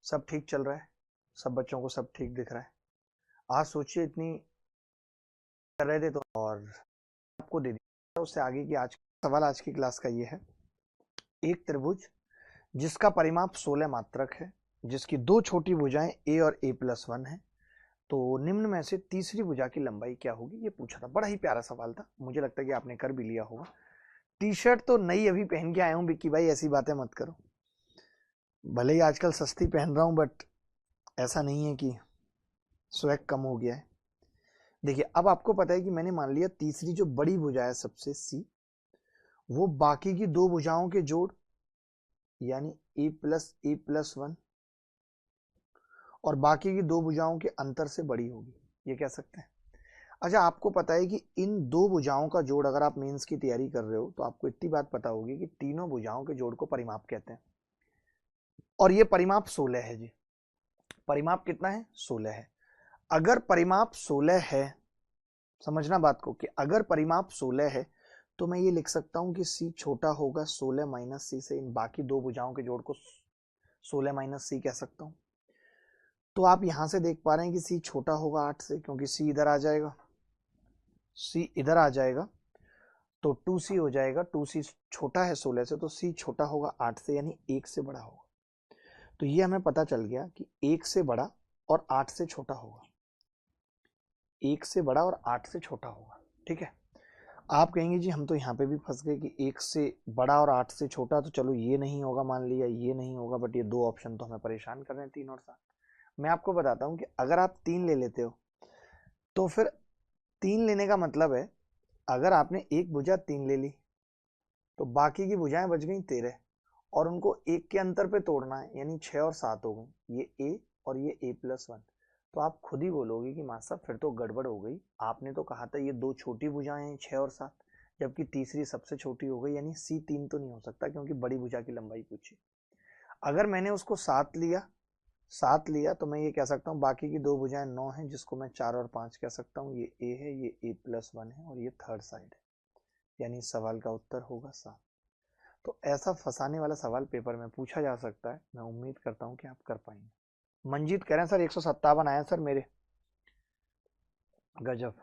सब ठीक चल रहा है, सब बच्चों को सब ठीक दिख रहा है। आज सोचिए इतनी कर रहे थे तो और आपको दे दिया। उससे आगे की आज सवाल आज की क्लास का ये है, एक त्रिभुज जिसका परिमाप 16 मात्रक है, जिसकी दो छोटी भुजाएं a और a+1 है, तो निम्न में से तीसरी भुजा की लंबाई क्या होगी, ये पूछा था। बड़ा ही प्यारा सवाल था, मुझे लगता है कि आपने कर भी लिया होगा। टी शर्ट तो नई अभी पहन के आया हूँ बिक्की भाई, ऐसी बातें मत करो। भले ही आजकल सस्ती पहन रहा हूँ बट ऐसा नहीं है कि स्वैग कम हो गया है। देखिए अब आपको पता है कि मैंने मान लिया तीसरी जो बड़ी भुजा है सबसे सी, वो बाकी की दो भुजाओं के जोड़ यानी a+a+1 और बाकी की दो भुजाओं के अंतर से बड़ी होगी, ये कह सकते हैं। अच्छा आपको पता है कि इन दो भुजाओं का जोड़, अगर आप मेंस की तैयारी कर रहे हो तो आपको इतनी बात पता होगी कि तीनों भुजाओं के जोड़ को परिमाप कहते हैं, और ये परिमाप 16 है जी। परिमाप कितना है? 16 है। अगर परिमाप 16 है, समझना बात को, कि अगर परिमाप 16 है तो मैं ये लिख सकता हूं कि c छोटा होगा 16 माइनस सी से। इन बाकी दो भुजाओं के जोड़ को 16 माइनस सी कह सकता हूं। तो आप यहां से देख पा रहे हैं कि c छोटा होगा 8 से, क्योंकि c इधर आ जाएगा, c इधर आ जाएगा तो 2c हो जाएगा। 2c छोटा है 16 से, तो c छोटा होगा 8 से, यानी 1 से बड़ा होगा। तो ये हमें पता चल गया कि 1 से बड़ा और 8 से छोटा होगा, 1 से बड़ा और 8 से छोटा होगा। ठीक है, आप कहेंगे जी हम तो यहाँ पे भी फंस गए कि 1 से बड़ा और 8 से छोटा, तो चलो ये नहीं होगा, मान लिया ये नहीं होगा, बट ये दो ऑप्शन तो हमें परेशान कर रहे हैं, 3 और 7। मैं आपको बताता हूँ कि अगर आप 3 ले लेते हो तो फिर 3 लेने का मतलब है, अगर आपने एक भुजा 3 ले ली तो बाकी की भुजाएं बच गई 13, और उनको एक के अंतर पे तोड़ना है, यानी 6 और 7 हो गई, ये a और ये a+1। तो आप खुद ही बोलोगे कि मास्टर फिर तो गड़बड़ हो गई, आपने तो कहा था ये दो छोटी भुजाएं हैं 6 और 7, जबकि तीसरी सबसे छोटी हो गई, यानी c 3 तो नहीं हो सकता, क्योंकि बड़ी भुजा की लंबाई पूछी। अगर मैंने उसको 7 लिया तो मैं ये कह सकता हूँ बाकी की दो भुजाएं 9 हैं, जिसको मैं 4 और 5 कह सकता हूँ। ये a है, ये a+1 है, और ये थर्ड साइड है, यानी सवाल का उत्तर होगा 7। तो ऐसा फंसाने वाला सवाल पेपर में पूछा जा सकता है। मैं उम्मीद करता हूं कि आप कर पाएंगे। मंजीत कह रहे हैं सर 157 आए सर मेरे, गजब,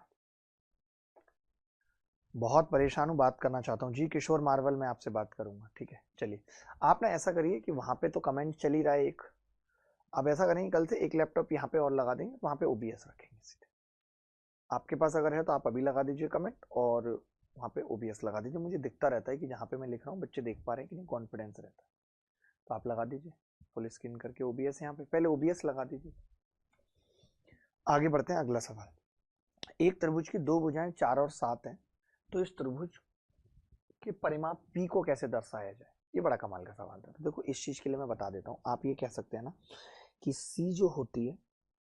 बहुत परेशान हूं, बात करना चाहता हूं जी। किशोर मार्वल में आपसे बात करूंगा, ठीक है। चलिए आप ना ऐसा करिए कि वहां पे तो कमेंट चल ही रहा है एक, अब ऐसा करेंगे कल से एक लैपटॉप यहाँ पे और लगा देंगे, वहां पे ओबीएस रखेंगे सीधे। आपके पास अगर है तो आप अभी लगा दीजिए कमेंट, और वहां पे ओबीएस लगा दीजिए। मुझे दिखता रहता है कि जहाँ पे मैं लिख रहा हूँ बच्चे देख पा रहे हैं कि नहीं, कॉन्फिडेंस रहता है। तो आप लगा दीजिए फुल स्क्रीन करके ओबीएस, यहाँ पे पहले ओबीएस लगा दीजिए। आगे बढ़ते हैं, अगला सवाल। एक त्रिभुज की दो भुजाएं 4 और 7 हैं, तो इस त्रिभुज के परिमाप p को कैसे दर्शाया जाए। ये बड़ा कमाल का सवाल था। तो देखो इस चीज के लिए मैं बता देता हूँ। आप ये कह सकते हैं ना कि c जो होती है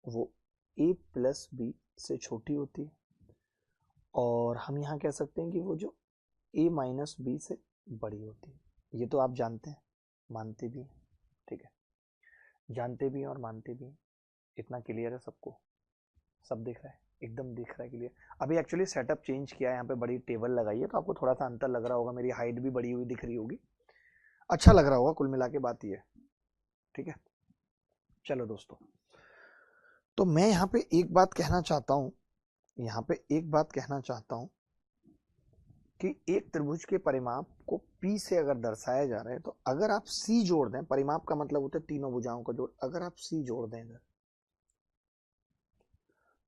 वो a+b से छोटी होती है, और हम यहाँ कह सकते हैं कि वो जो a-b से बड़ी होती है। ये तो आप जानते हैं, मानते भी हैं, ठीक है, जानते भी हैं और मानते भी हैं। इतना क्लियर है सबको, सब दिख रहा है, एकदम दिख रहा है क्लियर। अभी एक्चुअली सेटअप चेंज किया है, यहाँ पे बड़ी टेबल लगाई है, तो आपको थोड़ा सा अंतर लग रहा होगा, मेरी हाइट भी बड़ी हुई दिख रही होगी, अच्छा लग रहा होगा। कुल मिला के बात ये है, ठीक है। चलो दोस्तों, तो मैं यहाँ पे एक बात कहना चाहता हूँ, यहाँ पे एक बात कहना चाहता हूँ कि एक त्रिभुज के परिमाप को P से अगर दर्शाया जा रहा है, तो अगर आप C जोड़ दें, परिमाप का मतलब होता है तीनों भुजाओं का जोड़, अगर आप C जोड़ दें इधर,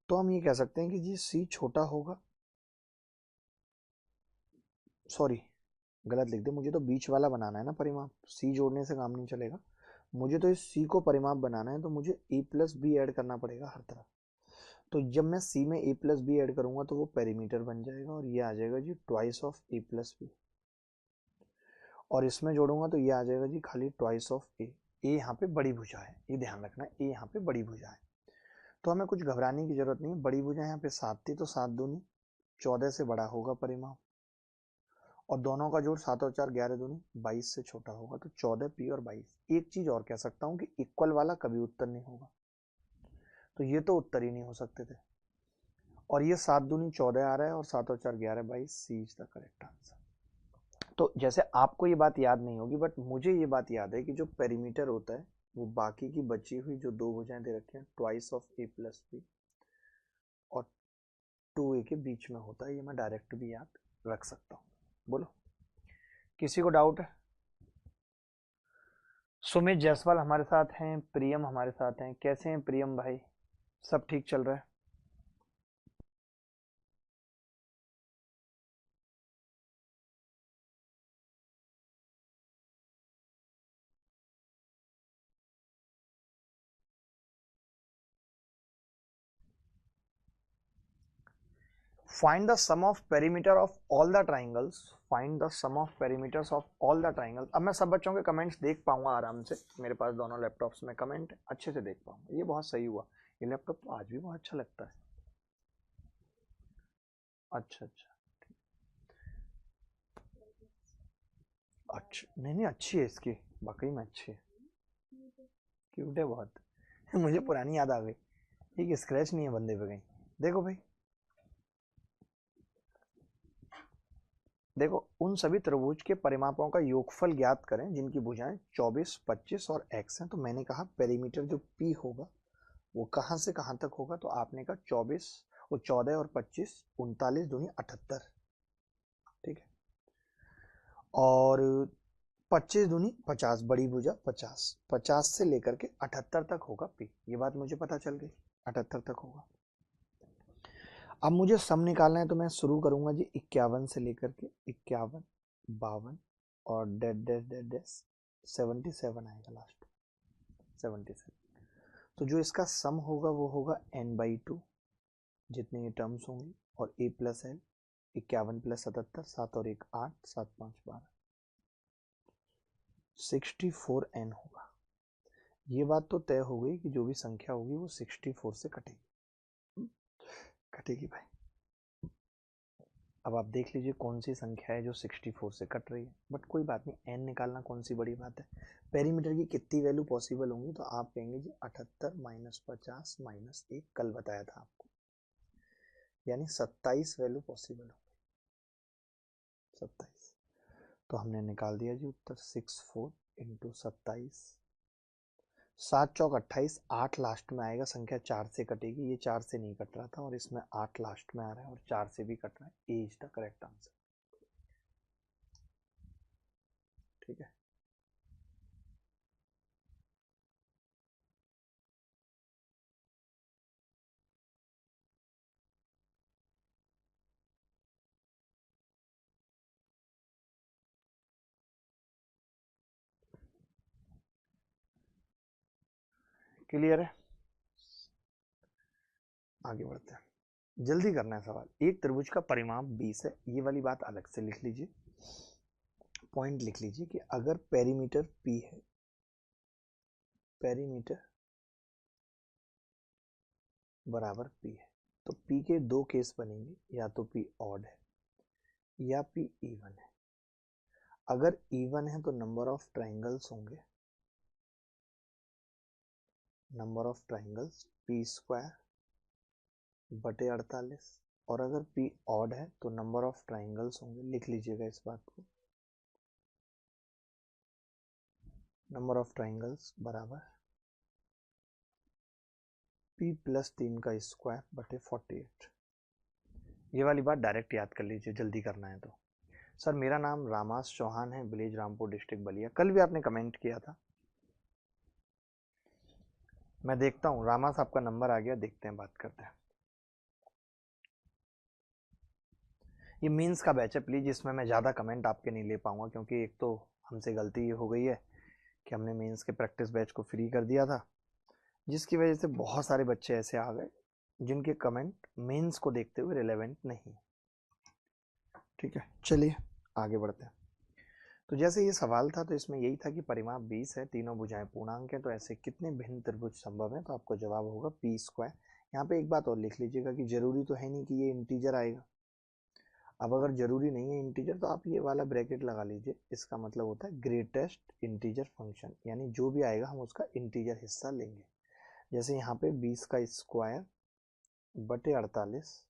तो हम ये कह सकते हैं कि जी C छोटा होगा, सॉरी गलत लिख दे, मुझे तो बीच वाला बनाना है ना परिमाप, C जोड़ने से काम नहीं चलेगा। मुझे तो इस C को परिमाप बनाना है, तो मुझे a+b ऐड करना पड़ेगा हर तरफ। तो जब मैं C में a+b ऐड करूंगा तो वो पेरीमीटर बन जाएगा, और ये आ जाएगा जी ट्वाइस ऑफ a+b, और इसमें जोड़ूंगा तो ये आ जाएगा जी खाली ट्वाइस ऑफ a। यहाँ पे बड़ी भुजा है, ये ध्यान रखना, a यहाँ पे बड़ी भुजा है, तो हमें कुछ घबराने की जरूरत नहीं है। बड़ी भुजा यहाँ पे 7 थी, तो 7 दूनी 14 से बड़ा होगा परिमाप, और दोनों का जोड़ 7 और 4 11 दूनी 22 से छोटा होगा, तो 14p और 22। एक चीज और कह सकता हूँ कि इक्वल वाला कभी उत्तर नहीं होगा, तो ये तो उत्तर ही नहीं हो सकते थे। और ये 7 दूनी 14 आ रहा है, और 7 और 4 11 22, सी इज द करेक्ट आंसर। तो जैसे आपको ये बात याद नहीं होगी, बट मुझे ये बात याद है कि जो पेरीमीटर होता है वो बाकी की बची हुई जो दो भुजाएं दे रखी हैं twice of a plus b और 2a के बीच में होता है, ये मैं डायरेक्ट भी याद रख सकता हूँ। बोलो किसी को डाउट है? सुमित जायसवाल हमारे साथ हैं, प्रियम हमारे साथ हैं। कैसे हैं प्रियम भाई? सब ठीक चल रहा है? Find the sum of perimeter of all the triangles. Find the sum of perimeters of all the triangles. अब मैं सब बच्चों के कमेंट्स देख पाऊंगा आराम से, मेरे पास दोनों लैपटॉप्स में कमेंट अच्छे से देख पाऊंगा। ये बहुत सही हुआ, ये लैपटॉप तो आज भी बहुत अच्छा लगता है। अच्छा अच्छा अच्छा, नहीं नहीं अच्छी है इसकी, वाकई में अच्छी है, क्यूट है बहुत। मुझे पुरानी याद आ गई, एक स्क्रैच नहीं है बंदे पे कहीं। देखो भाई, देखो उन सभी त्रिभुज के परिमापों का योगफल ज्ञात करें जिनकी भुजाएं 24, 25 और x हैं। तो मैंने कहा पेरीमीटर जो p होगा वो कहां से कहां तक होगा, तो आपने कहा 24 और 14 और 25 39 दूनी 78, ठीक है, और 25 दूनी 50, बड़ी भुजा 50, 50 से लेकर के 78 तक होगा p। ये बात मुझे पता चल गई, 78 तक होगा। अब मुझे सम निकालना है, तो मैं शुरू करूंगा जी 51 से लेकर के 51, 52 और डेड डेड डेड डेड 77 आएगा लास्ट, 77। तो जो इसका सम होगा वो होगा n/2 जितने ये टर्म्स होंगी, और a प्लस एल 51 प्लस 77, 7 और 1 8, 7 5 12, 64n होगा। ये बात तो तय हो गई कि जो भी संख्या होगी वो 64 से कटेगी, कटेगी भाई। अब आप देख लीजिए कौन सी संख्या है जो 64 से कट रही है, बट कोई बात नहीं, n निकालना कौन सी बड़ी बात है। पेरीमीटर की कितनी वैल्यू पॉसिबल होंगी, तो आप कहेंगे जी 78 माइनस 50 माइनस 1, कल बताया था आपको, यानी 27 वैल्यू पॉसिबल होंगी, 27। तो हमने निकाल दिया जी उत्तर 64 इंटू 27, 7 चौक 28, 8 लास्ट में आएगा, संख्या 4 से कटेगी, ये 4 से नहीं कट रहा था और इसमें 8 लास्ट में आ रहा है और 4 से भी कट रहा है, ए इज द करेक्ट आंसर, ठीक है। क्लियर है? आगे बढ़ते हैं, जल्दी करना है सवाल। एक त्रिभुज का परिमाप 20 है, ये वाली बात अलग से लिख लीजिए, पॉइंट लिख लीजिए कि अगर पेरीमीटर p है, पेरीमीटर बराबर p है, तो p के दो केस बनेंगे, या तो p ऑड है या p इवन है। अगर इवन है तो नंबर ऑफ ट्राइंगल्स होंगे, नंबर ऑफ ट्राइंगल्स p² बटे 48, और अगर p ऑड है तो नंबर ऑफ ट्राइंगल्स होंगे, लिख लीजिएगा इस बात को, नंबर ऑफ ट्राइंगल्स बराबर p प्लस 3 का स्क्वायर बटे 48। ये वाली बात डायरेक्ट याद कर लीजिए, जल्दी करना है तो। सर मेरा नाम रामास चौहान है, विलेज रामपुर, डिस्ट्रिक्ट बलिया। कल भी आपने कमेंट किया था, मैं देखता हूँ। रामास आपका नंबर आ गया, देखते हैं, बात करते हैं। ये मीन्स का बैच है, प्लीज इसमें मैं ज़्यादा कमेंट आपके नहीं ले पाऊंगा, क्योंकि एक तो हमसे गलती ये हो गई है कि हमने मीन्स के प्रैक्टिस बैच को फ्री कर दिया था, जिसकी वजह से बहुत सारे बच्चे ऐसे आ गए जिनके कमेंट मीन्स को देखते हुए रिलेवेंट नहीं। ठीक है, चलिए आगे बढ़ते हैं। तो जैसे ये सवाल था, तो इसमें यही था कि परिमाप 20 है, तीनों भुजाएं पूर्णांक हैं, तो ऐसे कितने भिन्न त्रिभुज संभव हैं, तो आपको जवाब होगा p²। यहाँ पे एक बात और लिख लीजिएगा कि जरूरी तो है नहीं कि ये इंटीजर आएगा। अब अगर जरूरी नहीं है इंटीजर, तो आप ये वाला ब्रैकेट लगा लीजिए, इसका मतलब होता है ग्रेटेस्ट इंटीजर फंक्शन, यानी जो भी आएगा हम उसका इंटीजर हिस्सा लेंगे। जैसे यहाँ पे 20 का स्क्वायर बटे 48,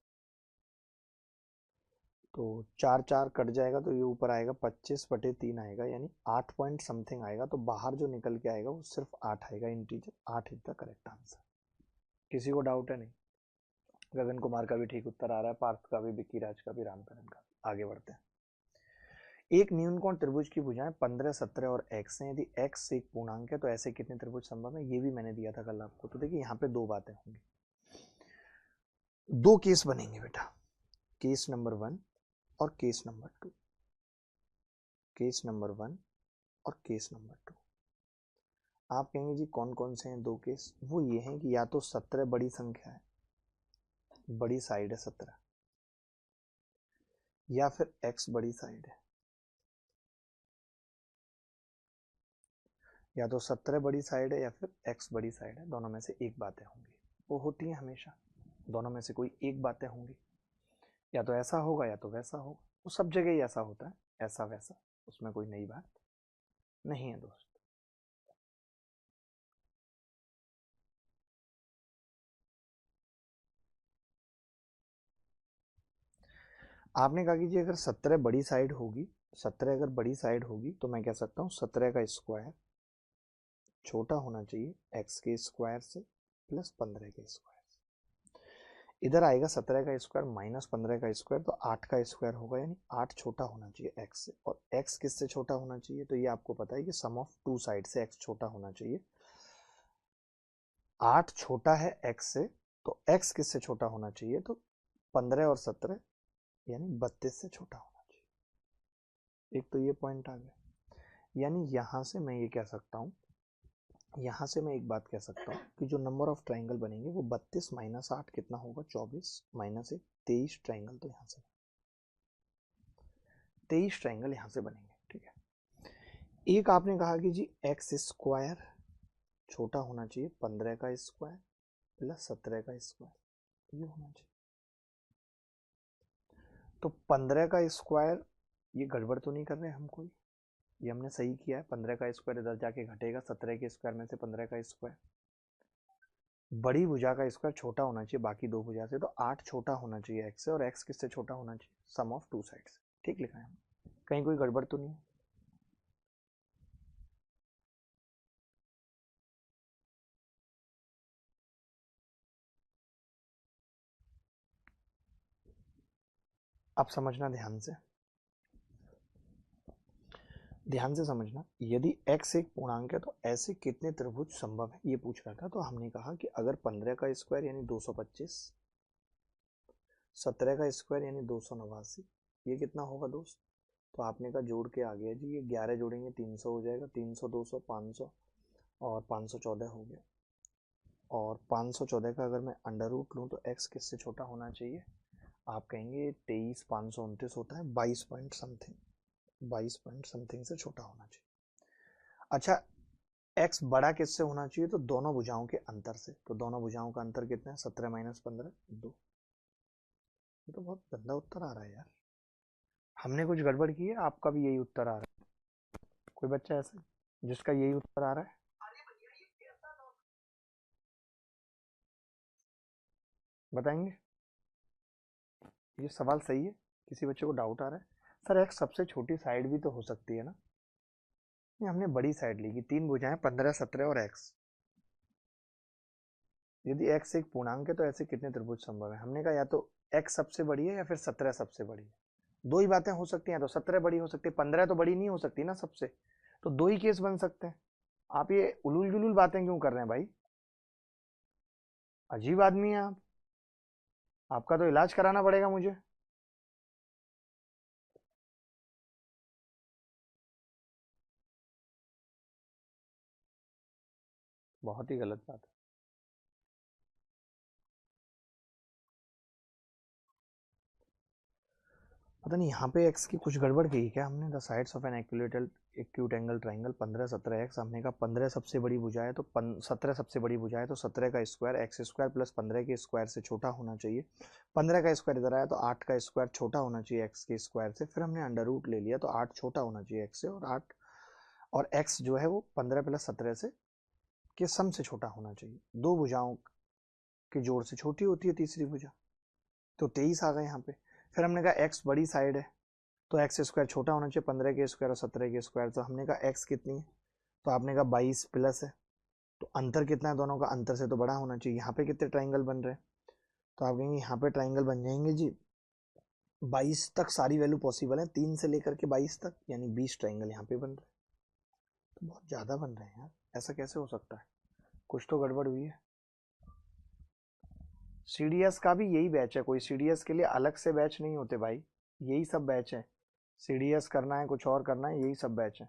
तो 4 4 कट जाएगा तो ये ऊपर आएगा 25/3 आएगा, यानी 8 पॉइंट समथिंग आएगा। तो बाहर जो निकल के आएगा वो सिर्फ 8 आएगा, integer 8 is the correct answer. किसी को डाउट है? नहीं। गगन कुमार का भी ठीक उत्तर आ रहा है, पार्थ का भी, विक्की राज का भी, रामकरण का भी। आगे बढ़ते हैं। एक न्यूनकोण त्रिभुज की भुजाएं 15, 17 और x है। यदि x एक पूर्णांक है तो ऐसे कितने त्रिभुज संभव है? ये भी मैंने दिया था कल आपको। तो देखिए यहाँ पे दो बातें होंगी, दो केस बनेंगे बेटा, केस नंबर 1 और केस नंबर 2। केस नंबर 1 और केस नंबर 2। आप कहेंगे जी कौन कौन से हैं दो केस? वो ये हैं कि या तो 17 बड़ी संख्या है, बड़ी साइड है 17, या फिर x बड़ी साइड है। या तो 17 बड़ी साइड है या फिर x बड़ी साइड है, दोनों में से एक बातें होंगी। वो होती हैं हमेशा, दोनों में से कोई एक बातें होंगी। या तो ऐसा होगा या तो वैसा होगा। वो सब जगह ही ऐसा होता है, ऐसा वैसा, उसमें कोई नई बात नहीं है दोस्त। आपने कहा कि जी अगर 17 बड़ी साइड होगी, 17 अगर बड़ी साइड होगी तो मैं कह सकता हूँ 17 का स्क्वायर छोटा होना चाहिए x के स्क्वायर से प्लस 15 के स्क्वायर। इधर आएगा 17 का स्क्वायर माइनस 15 का स्क्वायर, तो 8 का स्क्वायर होगा, यानी 8 छोटा होना चाहिए x से। और x किससे छोटा होना चाहिए? तो ये आपको पता है कि सम ऑफ टू साइड से x छोटा होना चाहिए। 8 छोटा है x से, तो x किससे छोटा होना चाहिए? तो 15 और 17 यानी 32 से छोटा होना चाहिए। एक तो ये पॉइंट आ गया। यानी यहां से मैं ये कह सकता हूं, यहां से मैं एक बात कह सकता हूं कि जो नंबर ऑफ ट्राइंगल बनेंगे वो 32 माइनस 8 कितना होगा? 24 माइनस 1 23 ट्राइंगल। तो यहां से 23 ट्राइंगल यहां से बनेंगे। ठीक है। एक आपने कहा कि जी एक्स स्क्वायर छोटा होना चाहिए 15 का स्क्वायर प्लस 17 का स्क्वायर, ये होना चाहिए। तो 15 का स्क्वायर, ये गड़बड़ तो नहीं कर रहे हम कोई? ये हमने सही किया है। 15 का स्क्वायर इधर जाके घटेगा 17 के स्क्वायर में से 15 का स्क्वायर। बड़ी भुजा का स्क्वायर छोटा होना चाहिए बाकी दो भुजा से, तो 8 छोटा होना चाहिए x से, और x किससे छोटा होना चाहिए? सम ऑफ टू साइड्स। ठीक लिखा है, कहीं कोई गड़बड़ तो नहीं है? अब समझना ध्यान से, ध्यान से समझना। यदि x एक पूर्णांक है तो ऐसे कितने त्रिभुज संभव है, ये पूछ रहा था। तो हमने कहा कि अगर 15 का स्क्वायर यानी 225, 17 का स्क्वायर यानी 289, ये कितना होगा दोस्त? तो आपने कहा जोड़ के आ गया जी, ये 11 जोड़ेंगे 300 हो जाएगा, 300 200 500 और 514 हो गया। और 514 का अगर मैं अंडर रूट लूँ तो x किससे छोटा होना चाहिए? आप कहेंगे 23 529 होता है, 22 पॉइंट समथिंग, 22 पॉइंट समथिंग से छोटा होना चाहिए। अच्छा, x बड़ा किससे होना चाहिए? तो दोनों भुजाओं के अंतर से। तो दोनों भुजाओं का अंतर कितना है? 17 माइनस 15 2। ये तो बहुत गंदा उत्तर आ रहा है यार, हमने कुछ गड़बड़ की है? आपका भी यही उत्तर आ रहा है? कोई बच्चा ऐसा जिसका यही उत्तर आ रहा है? बताएंगे? ये सवाल सही है? किसी बच्चे को डाउट आ रहा है? सर एक सबसे छोटी साइड भी तो हो सकती है ना? ये हमने बड़ी साइड ली कि तीन भुजाएं 15 17 और x। यदि x एक पूर्णांक है तो ऐसे कितने त्रिभुज संभव है? हमने कहा या तो x सबसे बड़ी है या फिर 17 सबसे बड़ी है। दो ही बातें हो सकती हैं, तो 17 बड़ी हो सकती है, 15 तो बड़ी नहीं हो सकती ना सबसे। तो दो ही केस बन सकते हैं। आप ये उलूल जुलूल बातें क्यों कर रहे हैं भाई? अजीब आदमी है आप, आपका तो इलाज कराना पड़ेगा मुझे। बहुत ही गलत बात है। पता नहीं यहाँ पे x की कुछ गड़बड़ की क्या हमने? The sides of an acute angle triangle 15 17 x। हमने कहा 15 सबसे बड़ी भुजा है तो 17 सबसे बड़ी भुजा है, तो 17 का स्क्वायर एक्स स्क्वायर प्लस 15 के स्क्वायर से छोटा होना चाहिए। 15 का स्क्वायर इधर आया तो 8 का स्क्वायर छोटा होना चाहिए एक्स के स्क्वायर से। फिर हमने अंडर रूट ले लिया तो 8 छोटा होना चाहिए एक्स से, और 8 और x जो है वो 15 प्लस 17 से के सम से छोटा होना चाहिए। दो भुजाओं के जोड़ से छोटी होती है तीसरी भुजा, तो 23 आ गए यहाँ पे। फिर हमने कहा एक्स बड़ी साइड है तो एक्स स्क्वायर छोटा होना चाहिए, 15 के स्क्वायर और 17 के स्क्वायर। तो हमने कहा एक्स कितनी है, तो आपने कहा 22 प्लस है, तो अंतर कितना है दोनों का, अंतर से तो बड़ा होना चाहिए। यहाँ पे कितने ट्राइंगल बन रहे हैं, तो आप कहेंगे यहाँ पे ट्राइंगल बन जाएंगे जी 22 तक, सारी वैल्यू पॉसिबल है 3 से लेकर के 22 तक, यानी 20 ट्राइंगल यहाँ पे बन रहे हैं। तो बहुत ज़्यादा बन रहे हैं यार, ऐसा कैसे हो सकता है, कुछ तो गड़बड़ हुई है। सीडीएस का भी यही बैच है, कोई सीडीएस के लिए अलग से बैच नहीं होते भाई, यही सब बैच है। सीडीएस करना है, कुछ और करना है, यही सब बैच है।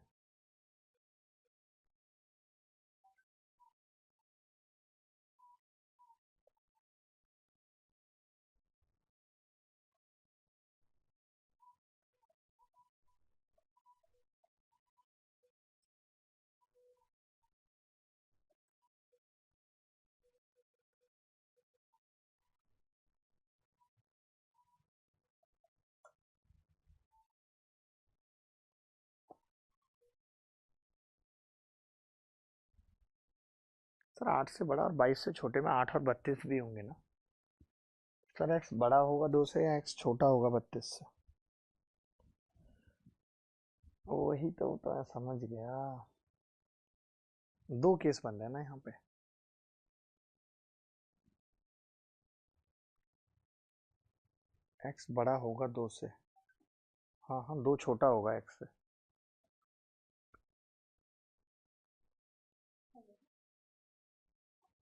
सर 8 से बड़ा और 22 से छोटे में 8 और 32 भी होंगे ना सर, एक्स बड़ा होगा 2 से या एक्स छोटा होगा 32 से? वही तो मैं समझ गया, दो केस बन रहे हैं ना यहाँ पे। एक्स बड़ा होगा 2 से, हाँ हाँ 2 छोटा होगा एक्स से।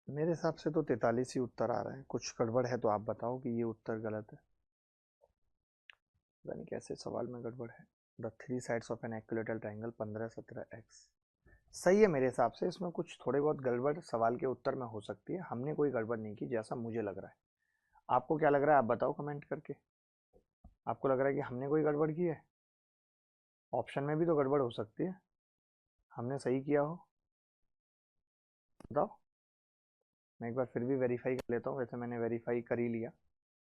मेरे हिसाब से तो 43 ही उत्तर आ रहा है, कुछ गड़बड़ है तो आप बताओ कि ये उत्तर गलत है। पता नहीं कैसे सवाल में गड़बड़ है। The 3 sides of an equilateral triangle 15 17 x सही है मेरे हिसाब से, इसमें कुछ थोड़े बहुत गड़बड़ सवाल के उत्तर में हो सकती है, हमने कोई गड़बड़ नहीं की जैसा मुझे लग रहा है। आपको क्या लग रहा है आप बताओ कमेंट करके, आपको लग रहा है कि हमने कोई गड़बड़ की है? ऑप्शन में भी तो गड़बड़ हो सकती है, हमने सही किया हो, बताओ। मैं एक बार फिर भी वेरीफाई कर लेता हूँ, वैसे मैंने वेरीफाई कर ही लिया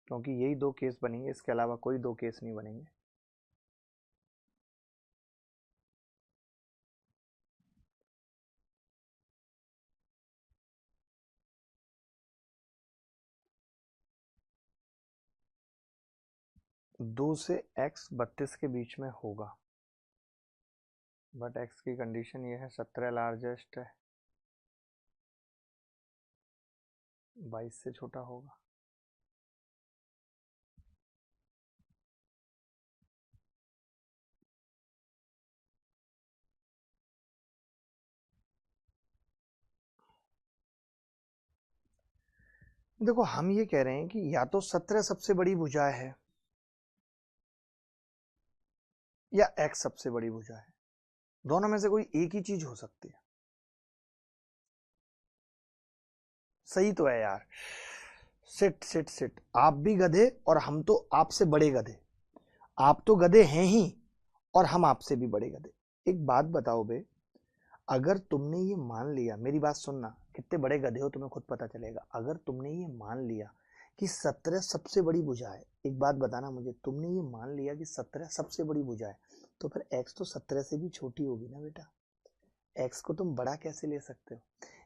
क्योंकि यही 2 केस बनेंगे, इसके अलावा कोई 2 केस नहीं बनेंगे। दो से एक्स 32 के बीच में होगा, बट एक्स की कंडीशन ये है 17 लार्जेस्ट है, 22 से छोटा होगा। देखो हम ये कह रहे हैं कि या तो 17 सबसे बड़ी भुजा है या एक्स सबसे बड़ी भुजा है, दोनों में से कोई एक ही चीज हो सकती है। सही तो है यार, सिट सिट सिट, आप भी गधे और हम तो आपसे बड़े गधे, आप तो गधे हैं ही और हम आपसे भी बड़े गधे। एक बात बताओ बे, अगर तुमने ये मान लिया, मेरी बात सुनना, कितने बड़े गधे हो तुम्हें खुद पता चलेगा। अगर तुमने ये मान लिया कि 17 सबसे बड़ी भुजा है, एक बात बताना मुझे, तुमने ये मान लिया कि 17 सबसे बड़ी भुजा है, तो फिर एक्स तो 17 से भी छोटी होगी ना बेटा, एक्स को तुम बड़ा कैसे ले सकते हो?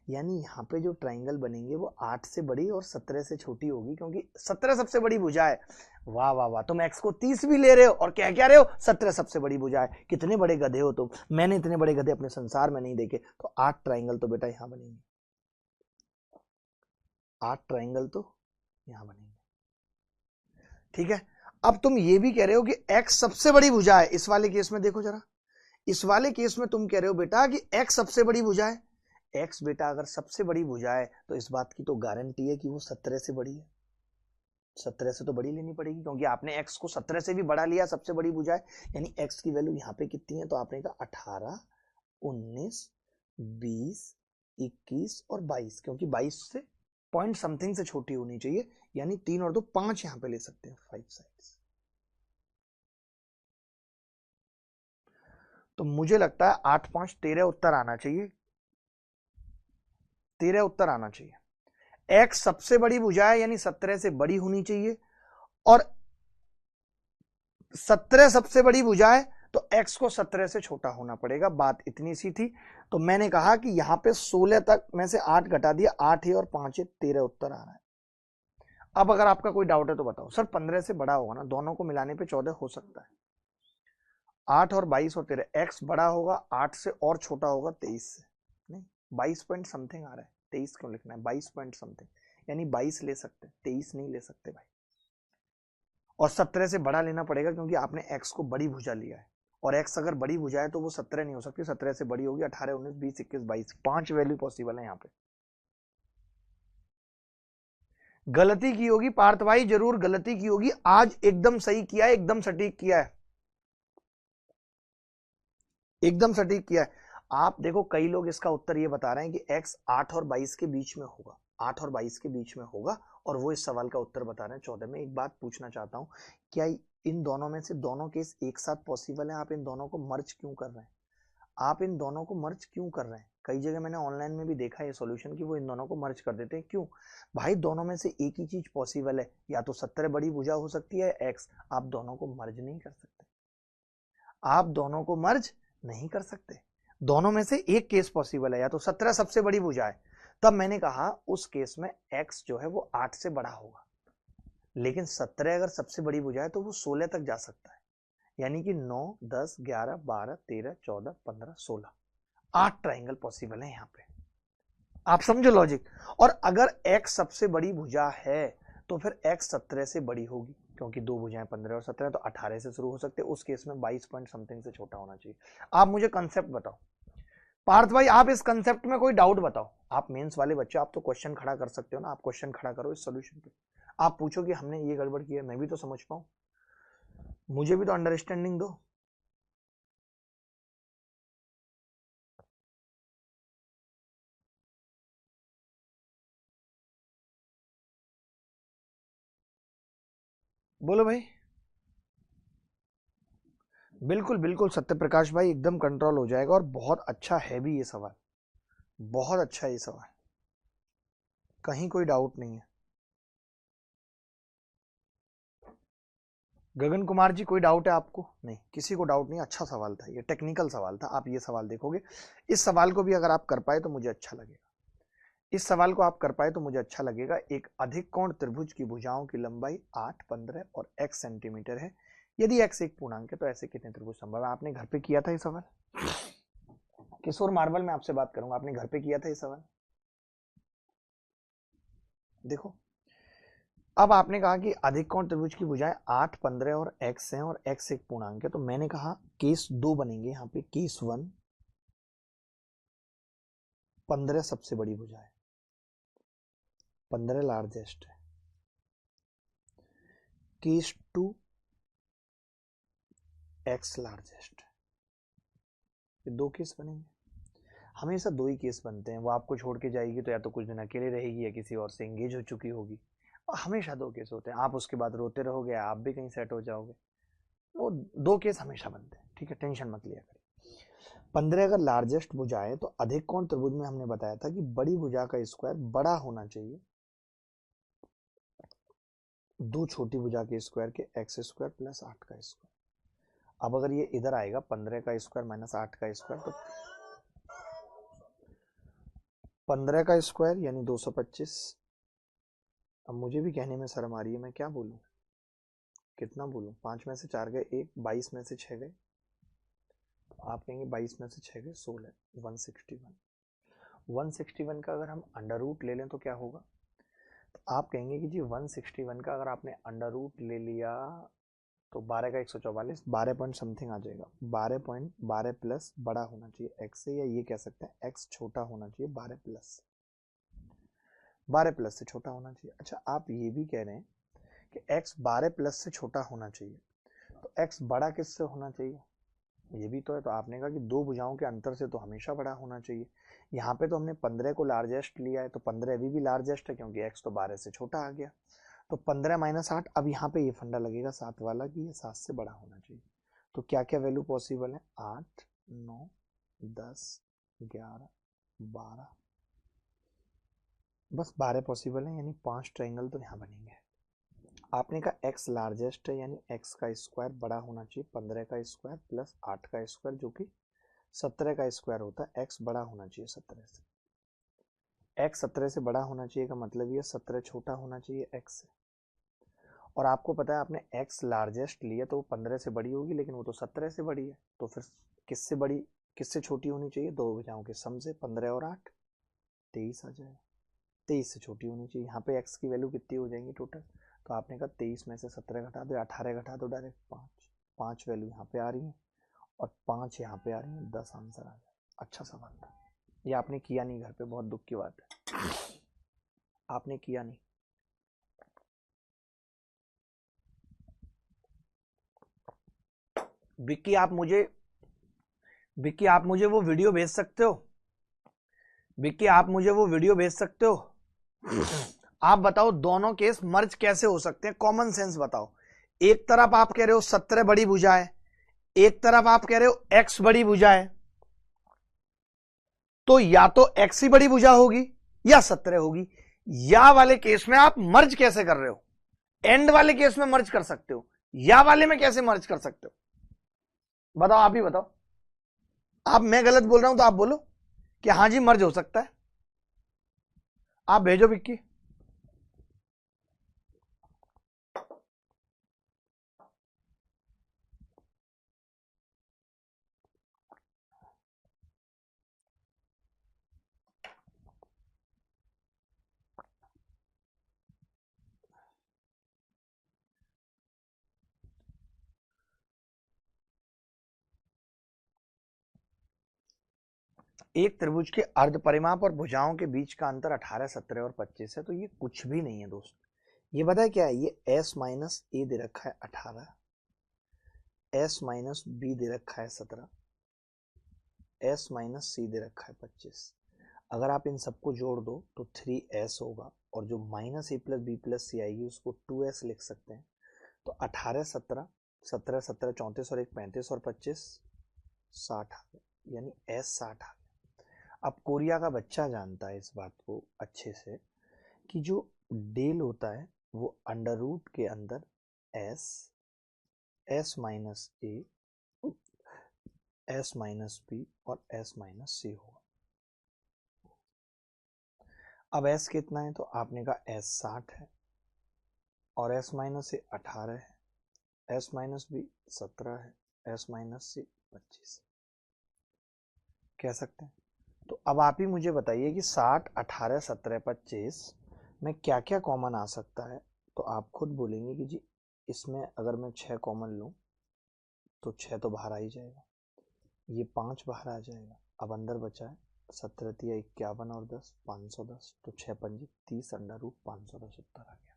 यानी यहाँ पे जो ट्राइंगल बनेंगे वो 8 से बड़ी और 17 से छोटी होगी, क्योंकि 17 सबसे बड़ी भुजा है। वाह वाह वाह, तुम एक्स को 30 भी ले रहे हो और क्या रहे हो, 17 सबसे बड़ी भुजा है। कितने बड़े गधे हो तुम, मैंने इतने बड़े गधे अपने संसार में नहीं देखे। तो 8 ट्राइंगल तो बेटा यहाँ बनेंगे, 8 ट्राइंगल तो यहाँ बनेंगे, ठीक है। अब तुम ये भी कह रहे हो कि एक्स सबसे बड़ी भुजा है, इस वाले केस में देखो जरा, इस वाले केस में तुम कह रहे हो बेटा कि एक्स सबसे बड़ी भुजा है। एक्स बेटा अगर सबसे बड़ी भुजा है तो इस बात की तो गारंटी है कि वो 17 से बड़ी है, 17 से तो बड़ी लेनी पड़ेगी, क्योंकि आपने एक्स को 17 से भी बड़ा लिया, सबसे बड़ी भुजा है। यानी एक्स की वैल्यू यहाँ पे कितनी है, तो आपने कहा 18 19 20 21 और 22, क्योंकि 22 से पॉइंट समथिंग से छोटी होनी चाहिए, यानी 3 और 2 5 यहाँ पे ले सकते हैं, 5 साइड्स। तो मुझे लगता है 8 5 13 उत्तर आना चाहिए, 13 उत्तर आना चाहिए। एक्स सबसे बड़ी भुजा है यानी 17 से बड़ी होनी चाहिए, और 17 सबसे बड़ी भुजा है तो एक्स को 17 से छोटा होना पड़ेगा, बात इतनी सी थी। तो मैंने कहा कि यहां पे 16 तक में से 8 घटा दिया, 8 है और 5 है, 13 उत्तर आ रहा है। अब अगर आपका कोई डाउट है तो बताओ सर 15 से बड़ा होगा ना, दोनों को मिलाने पे 14 हो सकता है। 8 और 22 और 13, एक्स बड़ा होगा 8 से और छोटा होगा 23 से। नहीं 22 पॉइंट समथिंग आ रहा है, 23 क्यों लिखना है, 22 पॉइंट समथिंग, यानी 22 ले सकते हैं, 23 नहीं ले सकते भाई। और 17 से बड़ा लेना पड़ेगा क्योंकि आपने एक्स को बड़ी भुजा लिया है, और एक्स अगर बड़ी भुजा है तो वो 17 नहीं हो सकती, 17 से बड़ी होगी 18, 19, 20, 21, 22, 5 वैल्यू पॉसिबल है यहाँ पे। गलती की होगी पार्थ भाई, जरूर गलती की होगी, आज एकदम सही किया है, एकदम सटीक किया है, एकदम सटीक किया है। आप देखो कई लोग इसका उत्तर ये बता रहे हैं कि x 8 और 22 के बीच में होगा, 8 और 22 के बीच में होगा, और वो इस सवाल का उत्तर बता रहे हैं 14 में। एक बात पूछना चाहता हूं, क्या इन दोनों में से दोनों केस एक साथ पॉसिबल है? आप इन दोनों को मर्ज क्यों कर रहे हैं? आप इन दोनों को मर्ज क्यों कर रहे हैं? कई जगह मैंने ऑनलाइन में भी देखा है सॉल्यूशन की वो इन दोनों को मर्ज कर देते हैं। क्यों भाई? दोनों में से एक ही चीज पॉसिबल है, या तो 17 बड़ी भुजा हो सकती है एक्स, आप दोनों को मर्ज नहीं कर सकते, आप दोनों को मर्ज नहीं कर सकते। दोनों में से एक केस पॉसिबल है, या तो 17 सबसे बड़ी भुजा है, तब मैंने कहा उस केस में x जो है वो 8 से बड़ा होगा, लेकिन 17 अगर सबसे बड़ी भुजा है तो वो 16 तक जा सकता है, यानी कि 9, 10, 11, 12, 13, 14, 15, 16, 8 ट्राइंगल पॉसिबल है यहाँ पे। आप समझो लॉजिक। और अगर x सबसे बड़ी भुजा है तो फिर x 17 से बड़ी होगी, क्योंकि दो भुजाएं 15 और 17, तो 18 से शुरू हो सकते हैं, उस केस में 22 पॉइंट समथिंग से छोटा होना चाहिए। आप मुझे कंसेप्ट बताओ पार्थ भाई, आप इस कंसेप्ट में कोई डाउट बताओ। आप मेंस वाले बच्चे, आप तो क्वेश्चन खड़ा कर सकते हो ना, आप क्वेश्चन खड़ा करो इस सॉल्यूशन पे, आप पूछो कि हमने ये गड़बड़ किया, मैं भी तो समझ पाऊं, मुझे भी तो अंडरस्टैंडिंग दो। बोलो भाई। बिल्कुल बिल्कुल सत्य प्रकाश भाई, एकदम कंट्रोल हो जाएगा, और बहुत अच्छा है भी ये सवाल, बहुत अच्छा है ये सवाल, कहीं कोई डाउट नहीं है। गगन कुमार जी कोई डाउट है आपको? नहीं, किसी को डाउट नहीं, अच्छा सवाल था ये, टेक्निकल सवाल था। आप ये सवाल देखोगे, इस सवाल को भी अगर आप कर पाए तो मुझे अच्छा लगेगा, इस सवाल को आप कर पाए तो मुझे अच्छा लगेगा। एक अधिक कोण त्रिभुज की भुजाओं की लंबाई 8, 15 और x सेंटीमीटर है, यदि x एक पूर्णांक है तो ऐसे कितने त्रिभुज संभव है? आपने घर पे किया था ये सवाल? किशोर मार्बल में आपसे बात करूंगा, आपने घर पे किया था ये सवाल? देखो, अब आपने कहा कि अधिक कोण त्रिभुज की भुजाएं 8, 15 और x हैं, और x एक पूर्णांक है, तो मैंने कहा केस 2 बनेंगे यहाँ पे। केस 1 15 सबसे बड़ी भुजा है, 15 लार्जेस्ट है। केस 2 x लार्जेस्ट है। ये दो केस बनेंगे, हमेशा दो ही केस बनते हैं। वो आपको छोड़ के जाएगी तो या तो कुछ दिन अकेले रहेगी या किसी और से एंगेज हो चुकी होगी, और हमेशा दो केस होते हैं। आप उसके बाद रोते रहोगे, आप भी कहीं सेट हो जाओगे, वो दो केस हमेशा बनते हैं, ठीक है, टेंशन मत लिया करिए। 15 अगर लार्जेस्ट भुजा है तो अधिक कोण त्रिभुज में हमने बताया था कि बड़ी भुजा का स्क्वायर बड़ा होना चाहिए दो छोटी भुजा के स्क्वायर के, एक्स स्क्वायर प्लस 8 का स्क्वायर। अब अगर ये इधर आएगा 15 का स्क्वायर माइनस 8 का स्क्वायर, तो 15 का स्क्वायर यानी 225। अब मुझे भी कहने में शर्म आ रही है, मैं क्या बोलूं, कितना बोलूं? 5 में से 4 गए 1, 22 में से 6 गए, आप कहेंगे 22 में से 6 गए 16, 161। 161 का अगर हम अंडर रूट ले लें तो क्या होगा? तो आप कहेंगे कि जी 161 का अगर आपने अंडर रूट ले लिया तो 12 का 144, 12 पॉइंट समथिंग आ जाएगा। 12 प्लस बड़ा होना चाहिए x से, या ये कह सकते हैं x छोटा होना चाहिए 12 प्लस से छोटा होना चाहिए। अच्छा, आप ये भी कह रहे हैं कि x 12 प्लस से छोटा होना चाहिए, तो x बड़ा किससे होना चाहिए? ये भी तो है। तो आपने कहा कि दो भुजाओं के अंतर से तो हमेशा बड़ा होना चाहिए। यहाँ पे तो हमने 15 को लार्जेस्ट लिया है, तो 15 अभी भी लार्जेस्ट है क्योंकि x तो 12 से छोटा आ गया। तो 15 माइनस 8, अब यहाँ पे ये फंडा लगेगा 7 वाला कि ये 7 से बड़ा होना चाहिए। तो क्या क्या वैल्यू पॉसिबल है? 8, 9, 10, 11, 12, बस 12 पॉसिबल है, यानी 5 ट्रायंगल तो यहाँ बनेंगे। आपने कहा x लार्जेस्ट है, यानी x का स्क्वायर बड़ा होना चाहिए 15 का स्क्वायर प्लस 8 का स्क्वायर, जो कि 17 का स्क्वायर होता है। x बड़ा होना चाहिए 17 से, x 17 से बड़ा होना चाहिए का मतलब ये 17 छोटा होना चाहिए x से। और आपको पता है आपने x लार्जेस्ट लिया तो वो 15 से बड़ी होगी, लेकिन वो तो 17 से बड़ी है, तो फिर किससे बड़ी किससे छोटी होनी चाहिए? दो भुजाओं के सम से। 15 और 8 23 आ जाएगा। 23 से छोटी होनी चाहिए। यहाँ पे x की वैल्यू कितनी हो जाएंगी टोटल? तो आपने कहा 23 में से 17 घटा दो, 18 घटा दो, डायरेक्ट 5। 5 वैल्यू यहाँ पे आ रही है और 5 यहाँ पे आ रही है, 10 आंसर आ जाए। अच्छा सवाल था ये, आपने किया नहीं घर पे, बहुत दुख की बात है, आपने किया नहीं। विक्की आप मुझे वो वीडियो भेज सकते हो? विक्की आप मुझे वो वीडियो भेज सकते हो? आप बताओ दोनों केस मर्ज कैसे हो सकते हैं, कॉमन सेंस बताओ। एक तरफ आप कह रहे हो 17 बड़ी भुजा है, एक तरफ आप कह रहे हो x बड़ी भुजा है, तो या तो x ही बड़ी भुजा होगी या 17 होगी। या वाले केस में आप मर्ज कैसे कर रहे हो? एंड वाले केस में मर्ज कर सकते हो, या वाले में कैसे मर्ज कर सकते हो? बताओ, आप ही बताओ। आप, मैं गलत बोल रहा हूं तो आप बोलो कि हाँ जी मर्ज हो सकता है। आप भेजो विक्की। एक त्रिभुज के अर्ध परिमाप और भुजाओं के बीच का अंतर 18, 17 और 25 है, तो ये कुछ भी नहीं है दोस्त। ये पता है क्या है? ये s माइनस ए दे रखा है 18, s माइनस बी दे रखा है 17, s माइनस सी दे रखा है 25। अगर आप इन सबको जोड़ दो तो 3s होगा, और जो माइनस ए प्लस बी प्लस सी आएगी उसको 2s लिख सकते हैं। तो 18, 17, 17, 17, 34 और एक 35 और 25 60 आ गया, यानी s 60 आ गया। अब कोरिया का बच्चा जानता है इस बात को अच्छे से कि जो डेल होता है वो अंडर रूट के अंदर s माइनस ए, s माइनस बी और s माइनस सी होगा। अब s कितना है? तो आपने कहा s 60 है और s माइनस ए 18 है, s माइनस बी 17 है, s माइनस सी 25 कह सकते हैं। तो अब आप ही मुझे बताइए कि 60, 18, 17, 25 में क्या क्या कॉमन आ सकता है? तो आप खुद बोलेंगे कि जी इसमें अगर मैं 6 कॉमन लूं तो 6 तो बाहर आ ही जाएगा, ये 5 बाहर आ जाएगा। अब अंदर बचा है 17 तिया 51 और 10 510, तो 6 पंजे 30 अंडर रूट 510 उत्तर आ गया।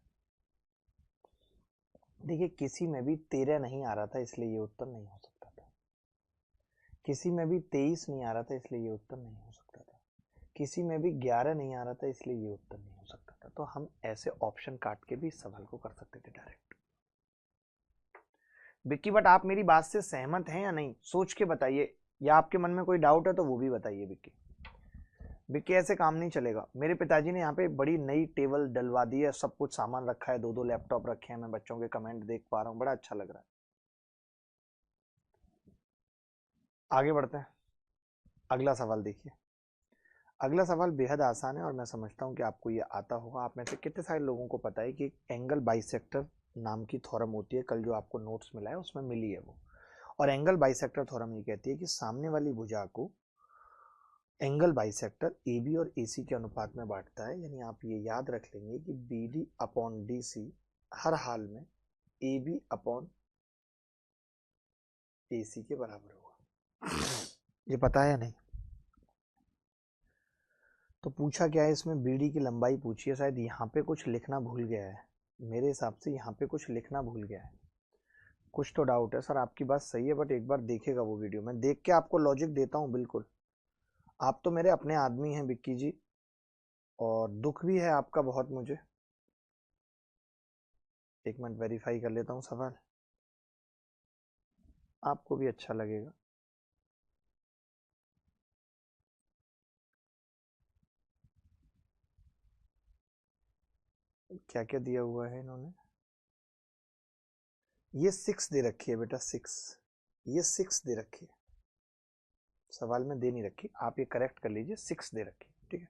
देखिए किसी में भी 13 नहीं आ रहा था इसलिए ये उत्तर नहीं हो सकता था, किसी में भी 23 नहीं आ रहा था इसलिए ये उत्तर नहीं हो सकता था, किसी में भी 11 नहीं आ रहा था इसलिए ये उत्तर नहीं हो सकता था। तो हम ऐसे ऑप्शन काट के भी इस सवाल को कर सकते थे डायरेक्ट। विक्की बट आप मेरी बात से सहमत हैं या नहीं, सोच के बताइए, या आपके मन में कोई डाउट है तो वो भी बताइए विक्की। विक्की ऐसे काम नहीं चलेगा। मेरे पिताजी ने यहाँ पे बड़ी नई टेबल डलवा दी है, सब कुछ सामान रखा है, 2-2 लैपटॉप रखे हैं, मैं बच्चों के कमेंट देख पा रहा हूँ, बड़ा अच्छा लग रहा है। आगे बढ़ते हैं, अगला सवाल देखिए। अगला सवाल बेहद आसान है और मैं समझता हूँ कि आपको ये आता होगा। आप में से कितने सारे लोगों को पता है कि एंगल बाइसेक्टर नाम की थ्योरम होती है, कल जो आपको नोट्स मिला है उसमें मिली है वो। और एंगल बाइसेक्टर थ्योरम ये कहती है कि सामने वाली भुजा को एंगल बाइसेक्टर ए बी और ए सी के अनुपात में बांटता है। यानी आप ये याद रख लेंगे कि B D upon D C हर हाल में ए बी अपॉन ए सी के बराबर होगा। ये पता है या नहीं? तो पूछा क्या है इसमें? बी डी की लंबाई पूछी है, शायद यहाँ पे कुछ लिखना भूल गया है, मेरे हिसाब से यहाँ पे कुछ लिखना भूल गया है। कुछ तो डाउट है सर, आपकी बात सही है, बट एक बार देखेगा वो वीडियो, मैं देख के आपको लॉजिक देता हूँ बिल्कुल। आप तो मेरे अपने आदमी हैं विक्की जी, और दुख भी है आपका बहुत मुझे। एक मिनट वेरीफाई कर लेता हूँ सवाल, आपको भी अच्छा लगेगा। क्या क्या दिया हुआ है इन्होंने? ये 6 दे रखी है बेटा, 6, ये 6 दे रखी है, सवाल में दे नहीं रखी, आप ये करेक्ट कर लीजिए, 6 दे रखी है, ठीक है।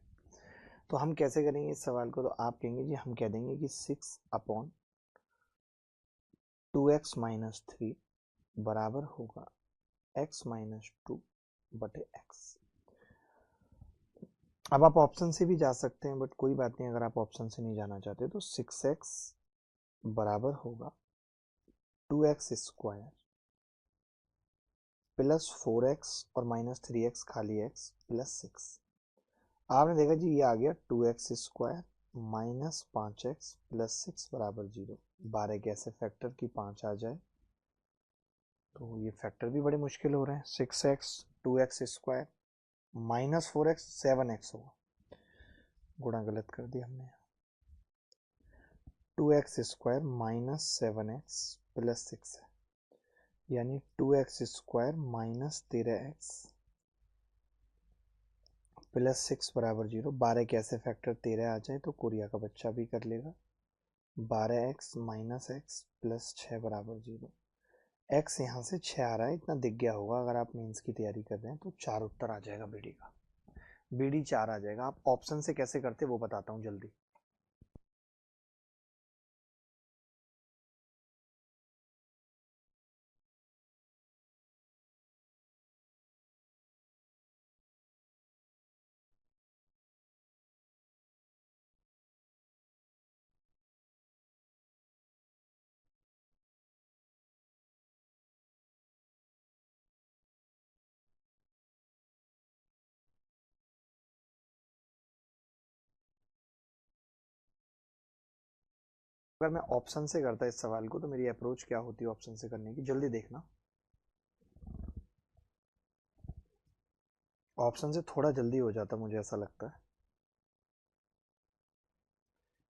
तो हम कैसे करेंगे इस सवाल को? तो आप कहेंगे जी हम कह देंगे कि 6 अपॉन 2x माइनस 3 बराबर होगा x माइनस 2 बटे x। अब आप ऑप्शन से भी जा सकते हैं, बट कोई बात नहीं, अगर आप ऑप्शन से नहीं जाना चाहते तो 6x बराबर होगा 2x स्क्वायर प्लस 4x और माइनस 3x खाली x प्लस 6। आपने देखा जी ये आ गया 2x square minus 5x plus 6 बराबर 0। 12 के ऐसे फैक्टर की 5 आ जाए तो ये फैक्टर भी बड़े मुश्किल हो रहे हैं। 6x 2x square minus 4x 7x होगा, गुणा गलत कर दिया हमने। 2x square minus 7x plus 6 है, यानी 2x square minus 13x plus 6 बराबर 0। 12 के ऐसे फैक्टर 13 आ जाए तो कोरिया का बच्चा भी कर लेगा। 12x माइनस x प्लस 6 बराबर 0। x यहाँ से 6 आ रहा है, इतना दिख गया होगा अगर आप मेंस की तैयारी कर रहे हैं तो 4 उत्तर आ जाएगा बीडी का। बीडी 4 आ जाएगा। आप ऑप्शन से कैसे करते वो बताता हूँ जल्दी। अगर मैं ऑप्शन से करता इस सवाल को तो मेरी अप्रोच क्या होती है ऑप्शन से करने की, जल्दी देखना। ऑप्शन से थोड़ा जल्दी हो जाता मुझे ऐसा लगता है।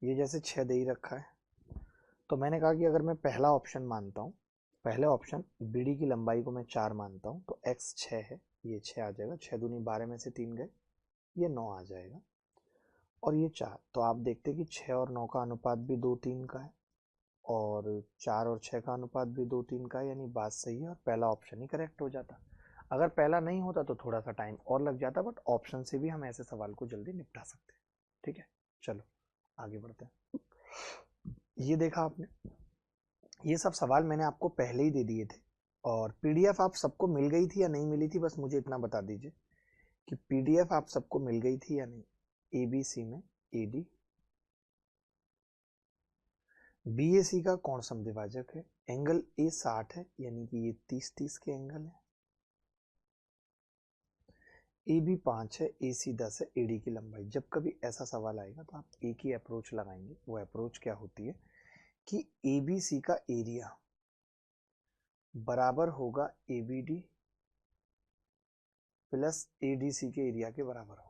ये जैसे 6 दे ही रखा है तो मैंने कहा कि अगर मैं पहला ऑप्शन मानता हूँ, पहले ऑप्शन बीडी की लंबाई को मैं 4 मानता हूँ तो x 6 है, ये 6 आ जाएगा। 6 दूनी 12 में से 3 गए, ये 9 आ जाएगा। और ये 4, तो आप देखते हैं कि 6 और 9 का अनुपात भी 2-3 का है और 4 और 6 का अनुपात भी 2-3 का है, यानी बात सही है और पहला ऑप्शन ही करेक्ट हो जाता। अगर पहला नहीं होता तो थोड़ा सा टाइम और लग जाता, बट ऑप्शन से भी हम ऐसे सवाल को जल्दी निपटा सकते हैं। ठीक है, चलो आगे बढ़ते हैं। ये देखा आपने, ये सब सवाल मैंने आपको पहले ही दे दिए थे और पीडीएफ आप सबको मिल गई थी या नहीं मिली थी, बस मुझे इतना बता दीजिए कि पीडीएफ आप सबको मिल गई थी या नहीं। एबीसी में एडी बीएसी का कौन समद्विभाजक है, एंगल ए 60 है, यानी कि ये 30-30 के एंगल है। ए बी 5 है, ए सी 10 है, एडी की लंबाई। जब कभी ऐसा सवाल आएगा तो आप एक ही अप्रोच लगाएंगे। वो अप्रोच क्या होती है कि ए बी सी का एरिया बराबर होगा A B D plus A D C के एरिया के बराबर होगा,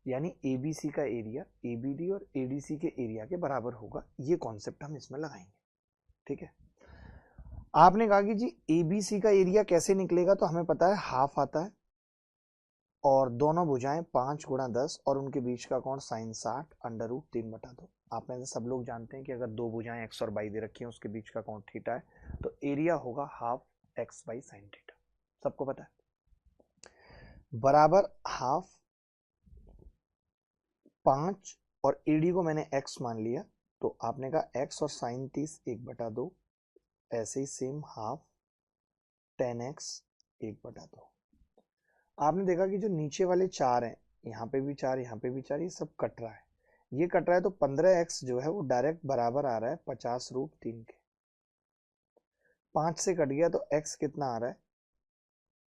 यानी ए बी सी का एरिया ए बी डी और ए डी सी के एरिया के बराबर होगा। ये कॉन्सेप्ट हम इसमें लगाएंगे। ठीक है, आपने कहा कि जी ए बी सी का एरिया कैसे निकलेगा, तो हमें पता है हाफ आता है और दोनों भुजाएं 5 गुणा 10 और उनके बीच का कोण साइन 60 अंडर रूट 3/2। आप में से सब लोग जानते हैं कि अगर दो भुजाएं x और y दे रखी हैं उसके बीच का कोण थीटा है, तो एरिया होगा half x by sine theta. सबको पता है, बराबर हाफ 5 और एडी को मैंने x मान लिया तो आपने कहा x और साइन 30 1/2, ऐसे ही सेम हाफ 10x 1/2। आपने देखा कि जो नीचे वाले 4 हैं, यहाँ पे भी 4 यहाँ पे भी 4, ये सब कट रहा है। ये कट रहा है तो 15x जो है वो डायरेक्ट बराबर आ रहा है 50√3 के। 5 से कट गया तो x कितना आ रहा है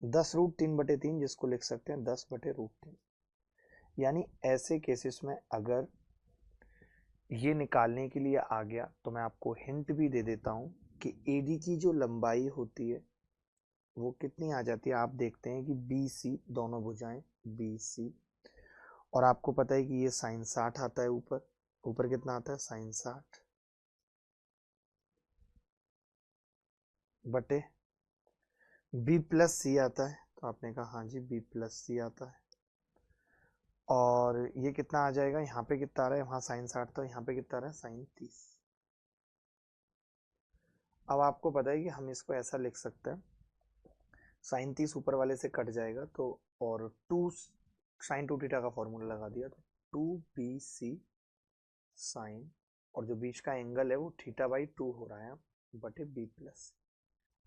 10√3/3, जिसको लिख सकते हैं 10/√3। यानी ऐसे केसेस में अगर ये निकालने के लिए आ गया तो मैं आपको हिंट भी दे देता हूं कि एडी की जो लंबाई होती है वो कितनी आ जाती है। आप देखते हैं कि बी सी, दोनों भुजाएं बी सी, और आपको पता है कि ये साइन 60 आता है ऊपर। ऊपर कितना आता है साइन 60 बटे बी प्लस सी आता है, तो आपने कहा हाँ जी बी प्लस सी आता है। और ये कितना आ जाएगा, यहाँ पे कितना आ रहा है, वहां साइन 60 तो यहाँ पे कितना आ रहा है साइन 30। अब आपको पता है कि हम इसको ऐसा लिख सकते हैं, साइन 30 ऊपर वाले से कट जाएगा तो, और 2 साइन 2 थीटा का फॉर्मूला लगा दिया तो 2bc साइन, और जो बीच का एंगल है वो थीटा बाई 2 हो रहा है। बटे बी प्लस।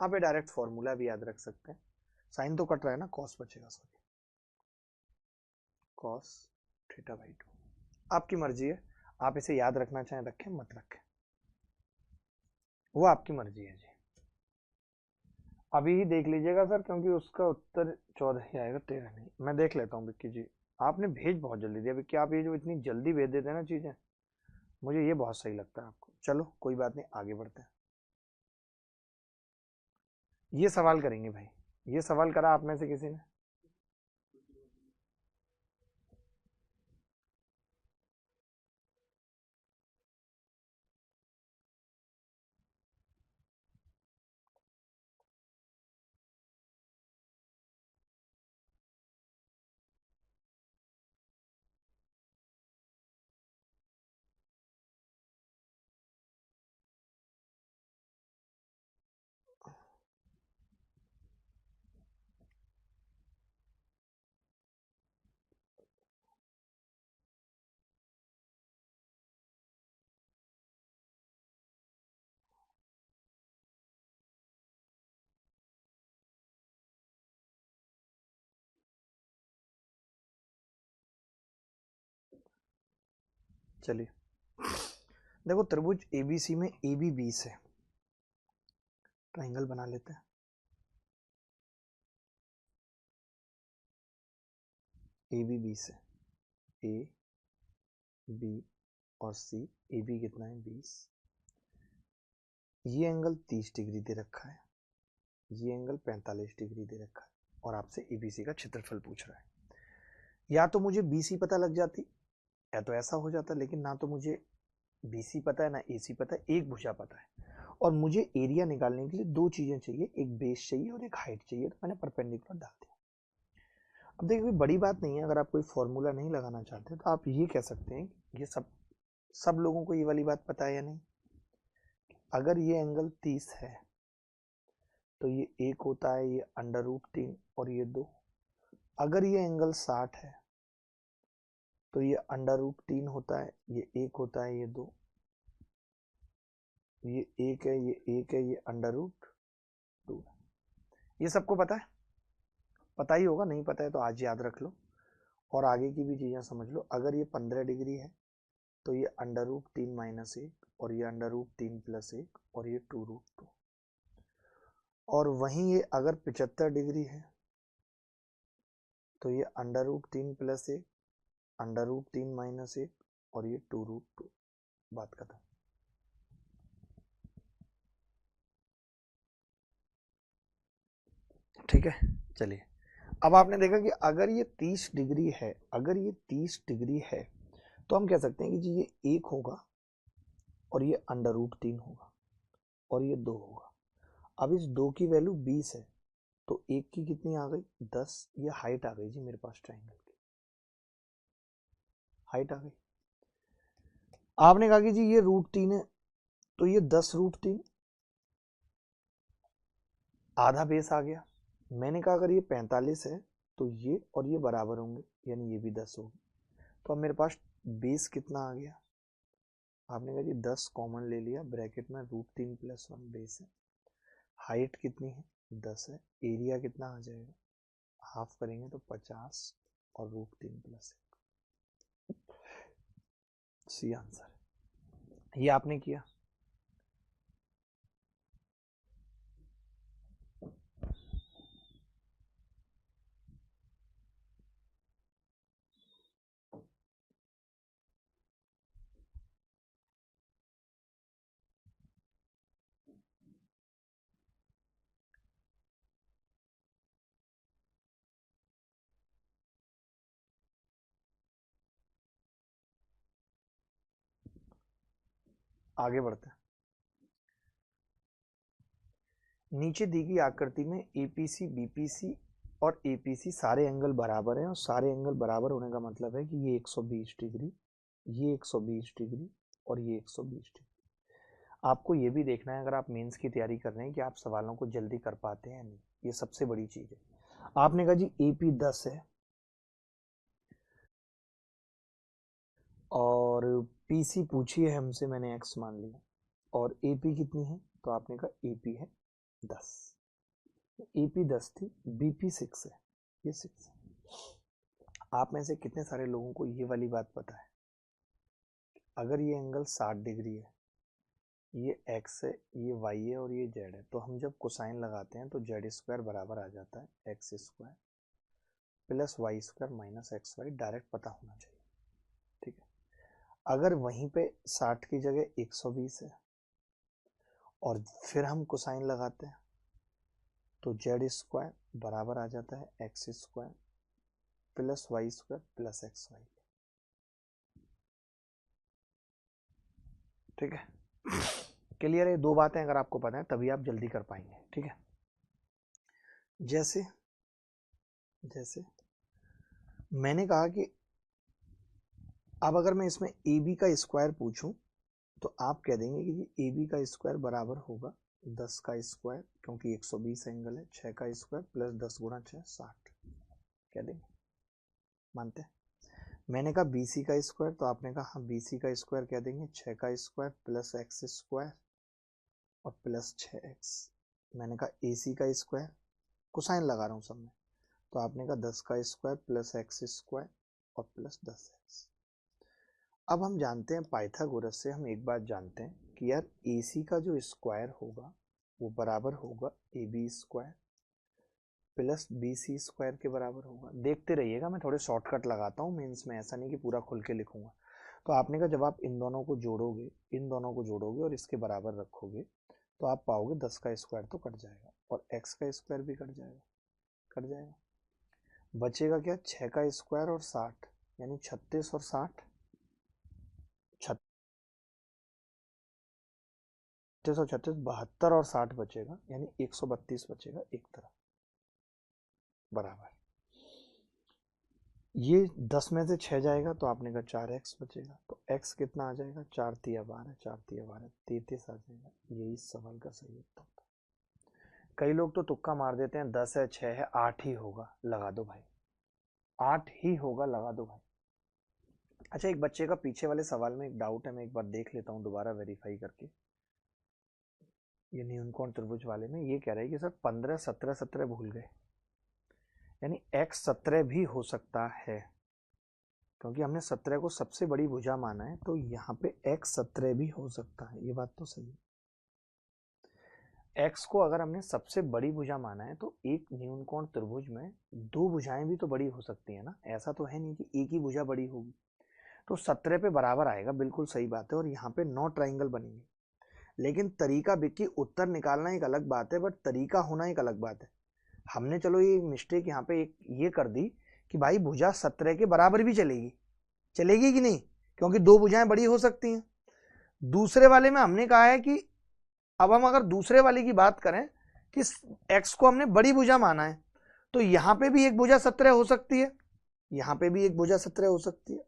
आप ये डायरेक्ट फॉर्मूला भी याद रख सकते हैं, साइन तो कट रहा है ना, कॉस बचेगा, सॉरी कॉस थीटा बाई 2। आपकी मर्जी है, आप इसे याद रखना चाहें रखें, मत रखें, वो आपकी मर्जी है जी। अभी ही देख लीजिएगा सर, क्योंकि उसका उत्तर 14 ही आएगा, 13 नहीं। मैं देख लेता हूँ विक्की जी, आपने भेज बहुत जल्दी दिया विक्की, आप ये जो इतनी जल्दी भेज देते हैं ना चीजें, मुझे ये बहुत सही लगता है आपको। चलो कोई बात नहीं, आगे बढ़ते हैं। ये सवाल करेंगे भाई, ये सवाल करा आप में से किसी ने? चलिए देखो, त्रिभुज एबीसी में AB 20 है, ट्राइंगल बना लेते हैं। AB 20 है, A B और C। AB कितना है? 20। ये एंगल 30 डिग्री दे रखा है, ये एंगल 45 डिग्री दे रखा है, और आपसे ABC का क्षेत्रफल पूछ रहा है। या तो मुझे BC पता लग जाती, या तो ऐसा हो जाता, लेकिन ना तो मुझे BC पता है ना AC पता है, एक भुजा पता है, और मुझे एरिया निकालने के लिए दो चीजें चाहिए, एक बेस चाहिए और एक हाइट चाहिए, तो मैंने परपेंडिकुलर डाल दिया। अब देखिए बड़ी बात नहीं है, अगर आप कोई फॉर्मूला नहीं लगाना चाहते तो आप ये कह सकते हैं, ये सब लोगों को ये वाली बात पता है या नहीं, अगर ये एंगल 30 है तो ये 1 होता है, ये √3 और ये 2। अगर ये एंगल 60 है तो ये √3 होता है, ये 1 होता है, ये 2, ये 1 है, ये 1 है, ये √2। ये सबको पता है, पता ही होगा, नहीं पता है तो आज याद रख लो और आगे की भी चीजें समझ लो। अगर ये 15 डिग्री है तो ये √3 - 1 और ये √3 + 1 और ये 2√2। और वहीं ये अगर 75 डिग्री है तो ये √3 + 1 √3 - 1 और ये 2√2। बात खत्म। ठीक है, चलिए अब आपने देखा कि अगर ये 30 डिग्री है, अगर ये 30 डिग्री है तो हम कह सकते हैं कि जी ये 1 होगा और ये √3 होगा और ये 2 होगा। अब इस 2 की वैल्यू 20 है तो 1 की कितनी आ गई? 10। ये हाइट आ गई जी मेरे पास, ट्राइंगल की हाइट आ गई। आपने कहा कि जी ये √3 है तो ये 10√3, आधा बेस आ गया। मैंने कहा अगर ये 45 है तो ये और ये बराबर होंगे, यानी ये भी 10 होगी। तो अब मेरे पास बेस कितना आ गया? आपने कहा जी 10 कॉमन ले लिया, ब्रैकेट में √3 + 1 बेस है। हाइट कितनी है? 10 है। एरिया कितना आ जाएगा? हाफ करेंगे तो 50 और √3 + 1। C answer. ये आपने किया। आगे बढ़ते हैं। नीचे दी गई आकृति में एपीसी, बीपीसी और एपीसी सारे एंगल बराबर हैं, और सारे एंगल बराबर होने का मतलब है कि ये 120 डिग्री, ये 120 डिग्री और ये 120 डिग्री। आपको ये भी देखना है, अगर आप मेंस की तैयारी कर रहे हैं, कि आप सवालों को जल्दी कर पाते हैं नहीं, ये सबसे बड़ी चीज है। आपने कहा जी एपी 10 है और पीसी पूछी है हमसे, मैंने एक्स मान लिया, और एपी कितनी है तो आपने कहा AP है 10, AP 10 थी, BP 6 है, ये 6 है। आप में से कितने सारे लोगों को ये वाली बात पता है, अगर ये एंगल 60 डिग्री है, ये x है, ये y है और ये z है, तो हम जब कोसाइन लगाते हैं तो z स्क्वायर बराबर आ जाता है x square plus y square minus xy, direct पता होना चाहिए, ठीक है। अगर वहीं पे 60 की जगह 120 है और फिर हम कोसाइन लगाते हैं तो z स्क्वायर बराबर आ जाता है x square plus y square plus xy, ठीक है। क्लियर है? दो बातें अगर आपको पता है तभी आप जल्दी कर पाएंगे, ठीक है। जैसे मैंने कहा कि अब अगर मैं इसमें AB का स्क्वायर पूछूं तो आप कह देंगे कि जी AB का स्क्वायर बराबर होगा 10 का स्क्वायर, क्योंकि 120 एंगल है, 6 का स्क्वायर प्लस 10 गुणा 6 60, कह देंगे, मानते हैं। मैंने कहा BC का स्क्वायर, तो आपने कहा हाँ BC का स्क्वायर कह देंगे, 6 का स्क्वायर प्लस x स्क्वायर और प्लस 6x। मैंने कहा AC का स्क्वायर, कोसाइन लगा रहा हूँ सब में, तो आपने कहा 10 का स्क्वायर प्लस x स्क्वायर और प्लस 10x। अब हम जानते हैं पाइथागोरस से, हम एक बात जानते हैं कि यार AC का जो स्क्वायर होगा वो बराबर होगा AB square plus BC square के बराबर होगा। देखते रहिएगा, मैं थोड़े शॉर्टकट लगाता हूँ मेंस में, ऐसा नहीं कि पूरा खुल के लिखूंगा। तो आपने कहा जब आप इन दोनों को जोड़ोगे, इन दोनों को जोड़ोगे और इसके बराबर रखोगे तो आप पाओगे 10 का स्क्वायर तो कट जाएगा और x का स्क्वायर भी कट जाएगा, बचेगा क्या, 6 का स्क्वायर और 60, यानी 36 और 60, 36 और 36 72 और 60 बचेगा, यानी 132 बचेगा एक तरफ, बराबर। ये 10 में से 6 जाएगा तो आपने कहा 4x बचेगा, तो x कितना आ जाएगा, 4 तिया 12, 4 तिया 12, 33 आ जाएगा। यही इस सवाल का सही उत्तर था। कई लोग तो तुक्का मार देते हैं, 10 है 6 है 8 ही होगा, लगा दो भाई, 8 ही होगा, लगा दो भाई। अच्छा, एक बच्चे का पीछे वाले सवाल में एक डाउट है, मैं एक बार देख लेता हूँ दोबारा वेरीफाई करके। ये न्यूनकोण त्रिभुज वाले में ये कह रहा है कि सर 15 17 17 भूल गए, यानी x 17 भी हो सकता है, क्योंकि हमने 17 को सबसे बड़ी भुजा माना है, तो यहाँ पे x 17 भी हो सकता है। ये बात तो सही है, x को अगर हमने सबसे बड़ी भुजा माना है तो एक न्यूनकोण त्रिभुज में दो भुजाएं भी तो बड़ी हो सकती है ना, ऐसा तो है नहीं कि एक ही भुजा बड़ी होगी। तो 17 पे बराबर आएगा, बिल्कुल सही बात है, और यहाँ पे 9 ट्राइंगल बनेंगे। लेकिन तरीका विक्की, उत्तर निकालना एक अलग बात है, बट तरीका होना एक अलग बात है। हमने चलो ये मिस्टेक यहाँ पे एक ये कर दी कि भाई भुजा 17 के बराबर भी चलेगी कि नहीं, क्योंकि दो भुजाएं बड़ी हो सकती हैं। दूसरे वाले में हमने कहा है कि अब हम अगर दूसरे वाले की बात करें कि x को हमने बड़ी भुजा माना है, तो यहां पे भी एक भुजा 17 हो सकती है, यहां पे भी एक भुजा 17 हो सकती है,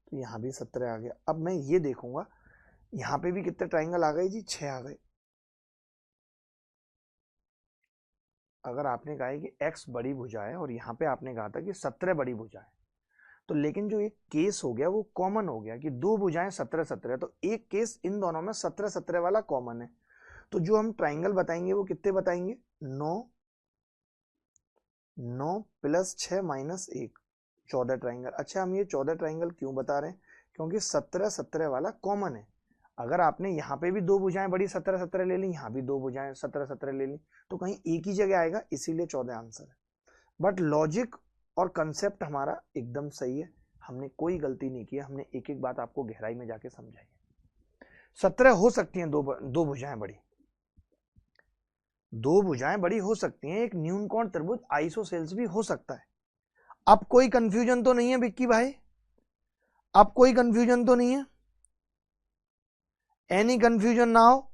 तो यहां भी 17 आ गया। अब मैं ये देखूंगा यहां पे भी कितने ट्राइंगल आ गए जी, 6 आ गए। अगर आपने कहा है कि x बड़ी भुजा है और यहाँ पे आपने कहा था कि 17 बड़ी भुजा है, तो लेकिन जो एक केस हो गया वो कॉमन हो गया कि दो भुजाएं 17 17, तो एक केस इन दोनों में 17 17 वाला कॉमन है। तो जो हम ट्राइंगल बताएंगे वो कितने बताएंगे, 9 प्लस 6 माइनस 1, 14 ट्राइंगल। अच्छा, हम ये 14 ट्राइंगल क्यों बता रहे हैं, क्योंकि 17 17 वाला कॉमन है। अगर आपने यहाँ पे भी दो भुजाएं बड़ी 17 17 ले ली, यहाँ भी दो भुजाएं 17 17 ले ली, तो कहीं एक ही जगह आएगा, इसीलिए 14 आंसर है। बट लॉजिक और कंसेप्ट हमारा एकदम सही है, हमने कोई गलती नहीं की, हमने एक एक बात आपको गहराई में जाके समझाई है। 17 हो सकती हैं दो भुजाएं बड़ी, दो भुजाएं बड़ी हो सकती हैं, एक न्यूनकोण त्रिभुज आइसोसेल्स भी हो सकता है। अब कोई कंफ्यूजन तो नहीं है विक्की भाई, अब कोई कंफ्यूजन तो नहीं है, एनी कंफ्यूजन ना हो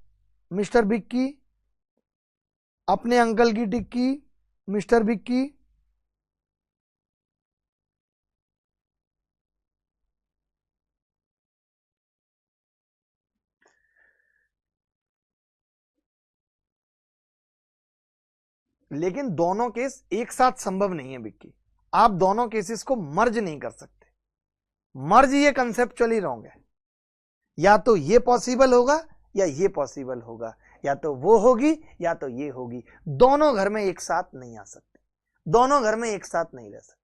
मिस्टर विक्की, अपने अंकल की टिक्की मिस्टर विक्की। लेकिन दोनों केस एक साथ संभव नहीं है विक्की, आप दोनों केसेस को मर्ज नहीं कर सकते, मर्ज ये कंसेप्चुअली रॉन्ग है। या तो ये पॉसिबल होगा या ये पॉसिबल होगा, या तो वो होगी या तो ये होगी। दोनों घर में एक साथ नहीं आ सकते, दोनों घर में एक साथ नहीं रह सकते।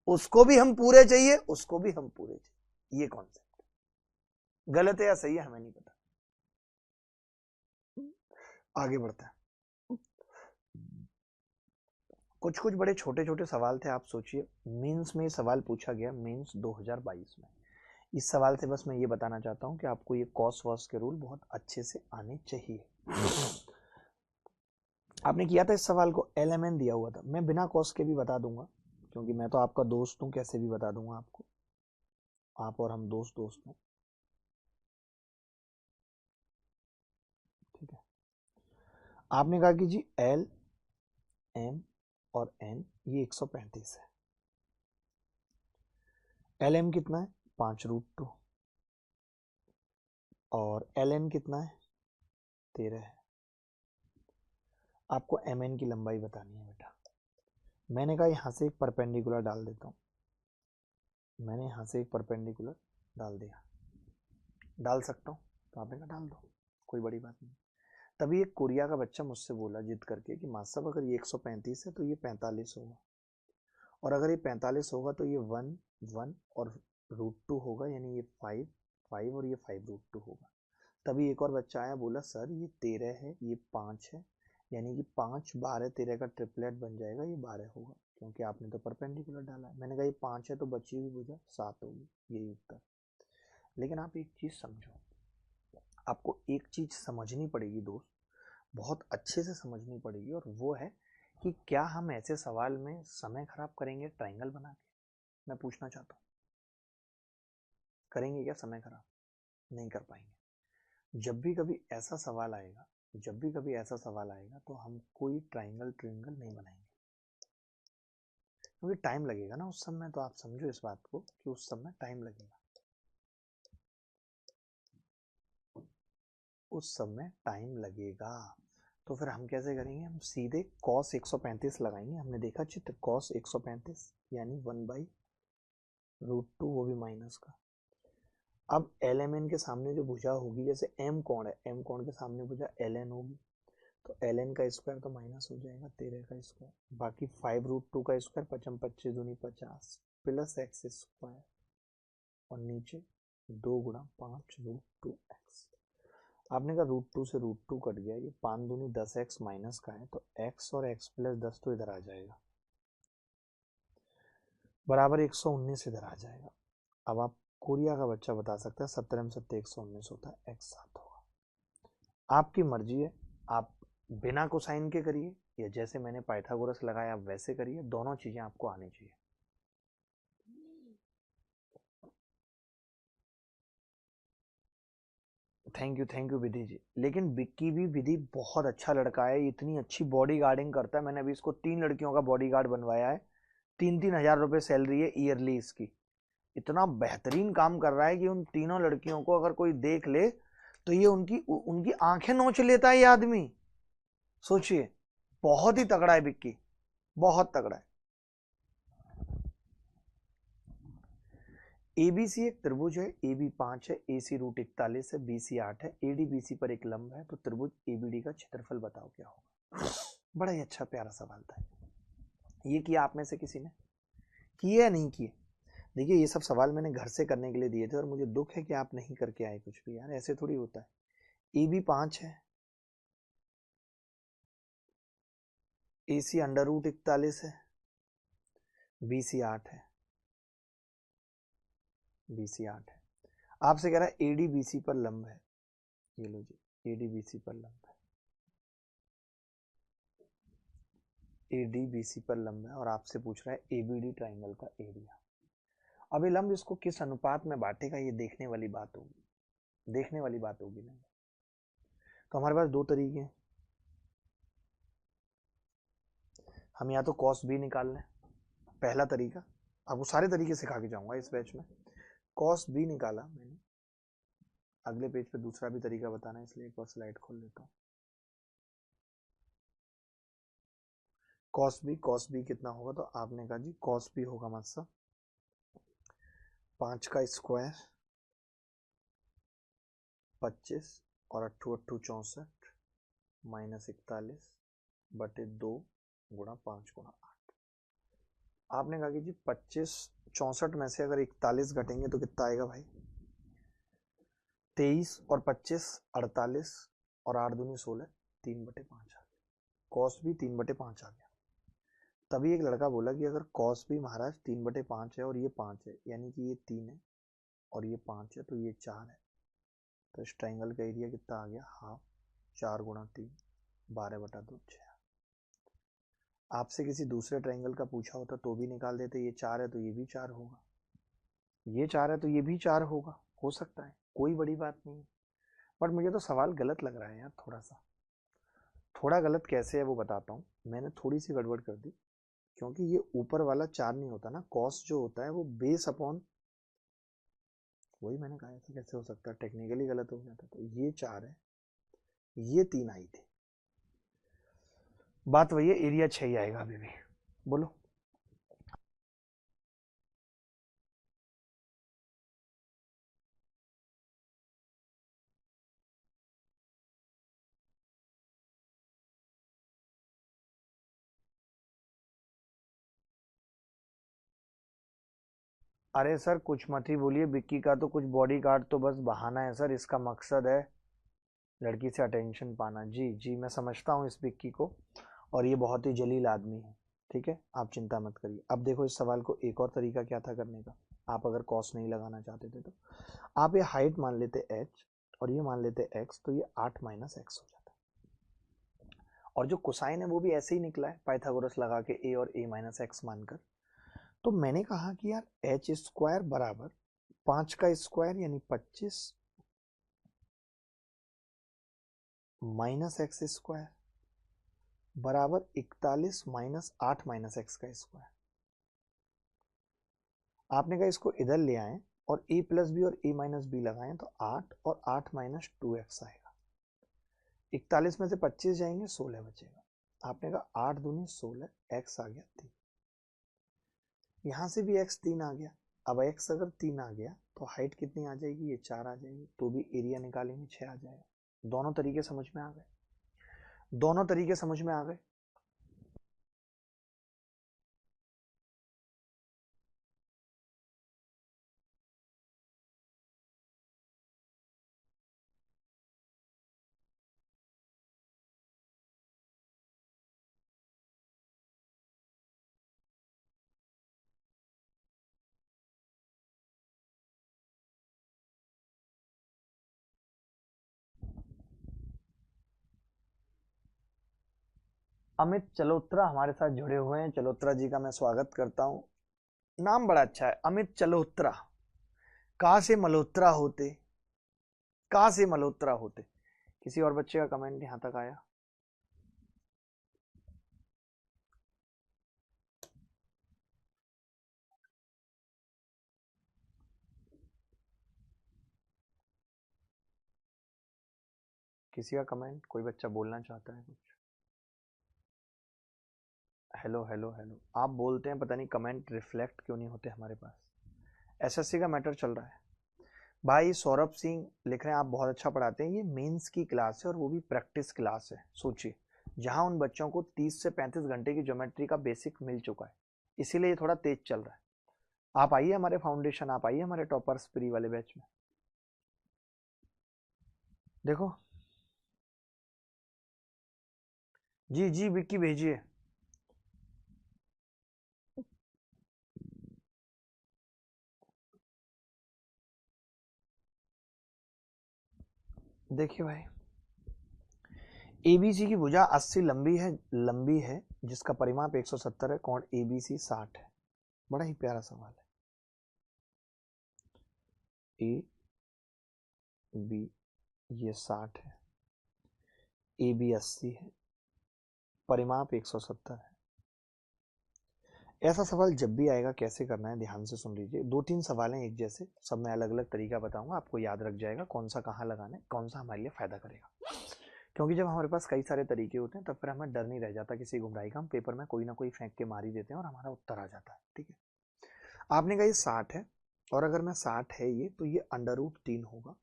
उसको भी हम पूरे चाहिए, उसको भी हम पूरे चाहिए। ये कॉन्सेप्ट गलत है या सही है हमें नहीं पता। आगे बढ़ते हैं। कुछ कुछ बड़े छोटे छोटे सवाल थे। आप सोचिए, मेंस में ये सवाल पूछा गया, मेंस 2022 में। इस सवाल से बस मैं ये बताना चाहता हूं कि आपको ये कॉस वॉस के रूल बहुत अच्छे से आने चाहिए। आपने किया था इस सवाल को, LMN दिया हुआ था। मैं बिना कॉस के भी बता दूंगा, क्योंकि मैं तो आपका दोस्त हूं, कैसे भी बता दूंगा आपको। आप और हम दोस्त हैं, ठीक है। आपने कहा कि जी L, M और N ये 135 है। LM कितना है? 5√2। और LN कितना है? 13 है। आपको MN की लंबाई बतानी है बेटा। मैंने कहा यहां से एक परपेंडिकुलर डाल देता हूं। मैंने यहां से एक परपेंडिकुलर डाल दिया। डाल सकता हूं तो आपने कहा डाल दो, कोई बड़ी बात नहीं। तभी एक कोरिया का बच्चा मुझसे बोला जिद करके कि मास्टर साहब अगर ये 135 है तो ये 45 होगा, और अगर ये 45 होगा तो ये 1 1 और √2 होगा, यानी ये 5 5 और ये 5√2 होगा। तभी एक और बच्चा आया, बोला सर ये 13 है, ये 5 है, यानी कि 5 12 13 का ट्रिपलेट बन जाएगा, ये 12 होगा, क्योंकि आपने तो परपेंडिकुलर डाला है। मैंने कहा ये 5 है तो बची हुई भुजा 7 होगी, यही उत्तर। लेकिन आप एक चीज समझो, आपको एक चीज समझनी पड़ेगी दोस्त, बहुत अच्छे से समझनी पड़ेगी, और वो है कि क्या हम ऐसे सवाल में समय खराब करेंगे ट्रायंगल बना के? मैं पूछना चाहता हूँ, करेंगे क्या समय खराब? नहीं कर पाएंगे। जब भी कभी ऐसा सवाल आएगा, जब भी कभी ऐसा सवाल आएगा तो हम कोई ट्रायंगल ट्रायंगल नहीं बनाएंगे, क्योंकि टाइम लगेगा ना उस समय। तो आप समझो इस बात को कि उस समय टाइम लगेगा, उस समय टाइम लगेगा। तो फिर हम कैसे करेंगे? हम सीधे cos 135 लगाएंगे। हमने देखा चित्र, cos 135 यानी 1/√2, वो भी माइनस का। अब LMN के सामने जो भुजा होगी, जैसे M कोण है, M कोण के सामने भुजा LN होगी, तो LN का स्क्वायर तो माइनस हो जाएगा 13 का स्क्वायर, बाकी 5√2 का स्क्वायर, 55 25 दूनी 50 प्लस x स्क्वायर, और नीचे 2 गुणा 5√2x। आपने कहा √2 से √2 कट गया, ये 5 दूनी 10x माइनस का है, तो x और x प्लस 10 तो इधर आ जाएगा, बराबर 119 इधर आ जाएगा। अब आप कोरिया का बच्चा बता सकता है 17 में 7 119 होता है, x 7 होगा। आपकी मर्जी है, आप बिना कोसाइन के करिए या जैसे मैंने पाइथागोरस लगाया आप वैसे करिए, दोनों चीजें आपको आनी चाहिए। थैंक यू विधि जी। लेकिन विक्की भी विधि बहुत अच्छा लड़का है, इतनी अच्छी बॉडी गार्डिंग करता है। मैंने अभी इसको 3 लड़कियों का बॉडी गार्ड बनवाया है, 3-3 हजार रुपए सैलरी है ईयरली इसकी। इतना बेहतरीन काम कर रहा है कि उन तीनों लड़कियों को अगर कोई देख ले तो ये उनकी उनकी आंखें नोच लेता है ये आदमी। सोचिए, बहुत ही तगड़ा है विक्की, बहुत तगड़ा है। एबीसी एक त्रिभुज है, AB 5 है, AC √41 है, BC 8 है, AD BC पर एक लंब है, तो त्रिभुज ABD का क्षेत्रफल बताओ क्या होगा। बड़ा ही अच्छा प्यारा सवाल था। ये किया आप में से किसी ने? किए या नहीं किए? देखिए ये सब सवाल मैंने घर से करने के लिए दिए थे, और मुझे दुख है कि आप नहीं करके आए कुछ भी। यार ऐसे थोड़ी होता है। AB 5 है, AC √41 है, BC 8 है, BC 8 है। आपसे कह रहा है AD BC पर लंब है, ये लो जी, AD BC पर लंब है, AD BC पर लंब है, और आपसे पूछ रहा है ABD ट्राइंगल का एरिया। अब ये लंब इसको किस अनुपात में बांटेगा, ये देखने वाली बात होगी, देखने वाली बात होगी ना। तो हमारे पास दो तरीके हैं, हम या तो कॉस बी निकाल लें, पहला तरीका। आपको सारे तरीके सिखा के जाऊंगा इस बैच में। कॉस बी निकाला मैंने, अगले पेज पे दूसरा भी तरीका बताना है, इसलिए एक बार स्लाइड खोल लेता हूँ। कॉस बी कितना होगा, तो आपने कहा जी कॉस बी होगा मतलब 5 का स्क्वायर 25 और 8 64 -41/2 गुणा 5 गुणा 8। आपने कहा कि जी 25 64 में से अगर 41 घटेंगे तो कितना आएगा भाई? 23 और 25 48 और 8 दूनी 16, 3/5 आ गया। कॉस भी 3/5 आ गया। तभी एक लड़का बोला कि अगर कॉस भी महाराज 3/5 है और ये 5 है, यानी कि ये 3 है और ये 5 है, तो ये 4 है, तो इस ट्राइंगल का एरिया कितना आ गया? हाफ। 4 गुणा 3 12/2 6। आपसे किसी दूसरे ट्राइंगल का पूछा होता तो भी निकाल देते, ये 4 है तो ये भी 4 होगा, ये 4 है तो ये भी 4 होगा, हो सकता है, कोई बड़ी बात नहीं है। बट मुझे तो सवाल गलत लग रहा है यार, थोड़ा गलत कैसे है वो बताता हूँ। मैंने थोड़ी सी गड़बड़ कर दी, क्योंकि ये ऊपर वाला 4 नहीं होता ना, कॉस जो होता है वो बेस अपॉन, वही मैंने कहा था कैसे हो सकता है, टेक्निकली गलत हो गया था। तो ये 4 है, ये 3 आई थी, बात वही है, एरिया 6 ही आएगा अभी भी। बोलो। अरे सर कुछ मत ही बोलिए, विक्की का तो कुछ बॉडी गार्ड तो बस बहाना है सर, इसका मकसद है लड़की से अटेंशन पाना। जी जी, मैं समझता हूँ इस विक्की को, और ये बहुत ही जलील आदमी है, ठीक है, आप चिंता मत करिए। अब देखो इस सवाल को एक और तरीका क्या था करने का, आप अगर कॉस नहीं लगाना चाहते थे तो आप ये हाइट मान लेते h और ये मान लेते x, तो ये 8 - x हो जाता। और जो कोसाइन है वो भी ऐसे ही निकला है, पाइथागोरस लगा के a और a - x मानकर। तो मैंने कहा कि यार h स्क्वायर बराबर 5 का स्क्वायर यानी 25 - x स्क्वायर बराबर 41 - 8 - x का स्क्वायर। आपने कहा इसको इधर ले आए और a प्लस बी और a माइनस बी लगाएं तो 8 और 8 - 2x आएगा। 41 में से 25 जाएंगे, 16 बचेगा। आपने कहा 8 दूनी 16, x आ गया 3। यहाँ से भी x 3 आ गया। अब x अगर 3 आ गया तो हाइट कितनी आ जाएगी? ये 4 आ जाएगी, तो भी एरिया निकालेंगे 6 आ जाएगा। दोनों तरीके समझ में आ गए, दोनों तरीके समझ में आ गए। अमित चलोत्रा हमारे साथ जुड़े हुए हैं, चलोत्रा जी का मैं स्वागत करता हूं। नाम बड़ा अच्छा है, अमित चलोत्रा। कहां से मल्होत्रा होते, कहां से मल्होत्रा होते। किसी और बच्चे का कमेंट यहां तक आया? किसी का कमेंट, कोई बच्चा बोलना चाहता है कुछ? हेलो हेलो हेलो, आप बोलते हैं, पता नहीं कमेंट रिफ्लेक्ट क्यों नहीं होते हमारे पास। एसएससी का मैटर चल रहा है भाई। सौरभ सिंह लिख रहे हैं आप बहुत अच्छा पढ़ाते हैं, ये मेंस की क्लास है और वो भी प्रैक्टिस क्लास है। सोचिए, जहां उन बच्चों को 30 से 35 घंटे की ज्योमेट्री का बेसिक मिल चुका है, इसीलिए ये थोड़ा तेज चल रहा है। आप आइए हमारे फाउंडेशन, आप आइए हमारे टॉपर्स प्री वाले बैच में। देखो जी जी, विक्की भेजिए। देखिए भाई, एबीसी की भुजा 80 लंबी है जिसका परिमाप 170 है, कोण एबीसी 60 है। बड़ा ही प्यारा सवाल है। ए बी ये 60 है, ए बी 80 है, परिमाप 170 है। ऐसा सवाल जब भी आएगा कैसे करना है ध्यान से सुन लीजिए। 2-3 सवाल हैं एक जैसे, सब मैं अलग अलग तरीका बताऊंगा, आपको याद रख जाएगा कौन सा कहाँ लगाना है, कौन सा हमारे लिए फायदा करेगा। क्योंकि जब हमारे पास कई सारे तरीके होते हैं तब फिर हमें डर नहीं रह जाता किसी गुमराही का, हम पेपर में कोई ना कोई फेंक के मार ही देते हैं और हमारा उत्तर आ जाता है। ठीक है, आपने कहा ये 60 है, और अगर मैं 60 है ये, तो ये अंडर रूट 3 होगा,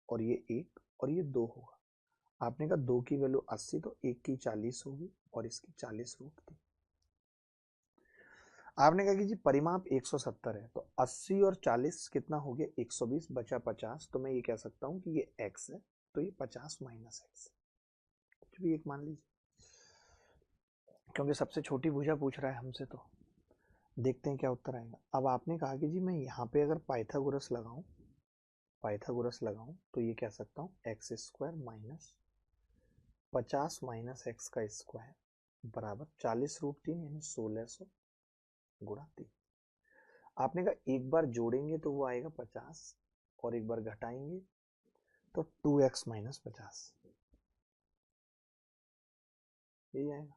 और ये 1 और ये 2 होगा। आपने कहा 2 की वैल्यू 80 तो 1 की 40 होगी और इसकी 40√3। आपने कहा कि जी परिमाप 170 है तो 80 और 40 कितना हो गया 120 बचा 50। तो मैं ये कह सकता हूं कि ये x है तो ये 50 माइनस x कुछ भी एक मान लीजिए, क्योंकि सबसे छोटी भुजा पूछ रहा है हमसे। तो देखते हैं क्या उत्तर आएगा। अब आपने कहा कि जी मैं यहाँ पे अगर पाइथागोरस लगाऊं तो ये कह सकता हूँ x² माइनस 50 माइनस x का स्क्वायर बराबर 40√3 यानी 1600 गुणा 3। आपने कहा एक बार जोड़ेंगे तो वो आएगा 50 और एक बार घटाएंगे तो 2x माइनस 50 यही आएगा।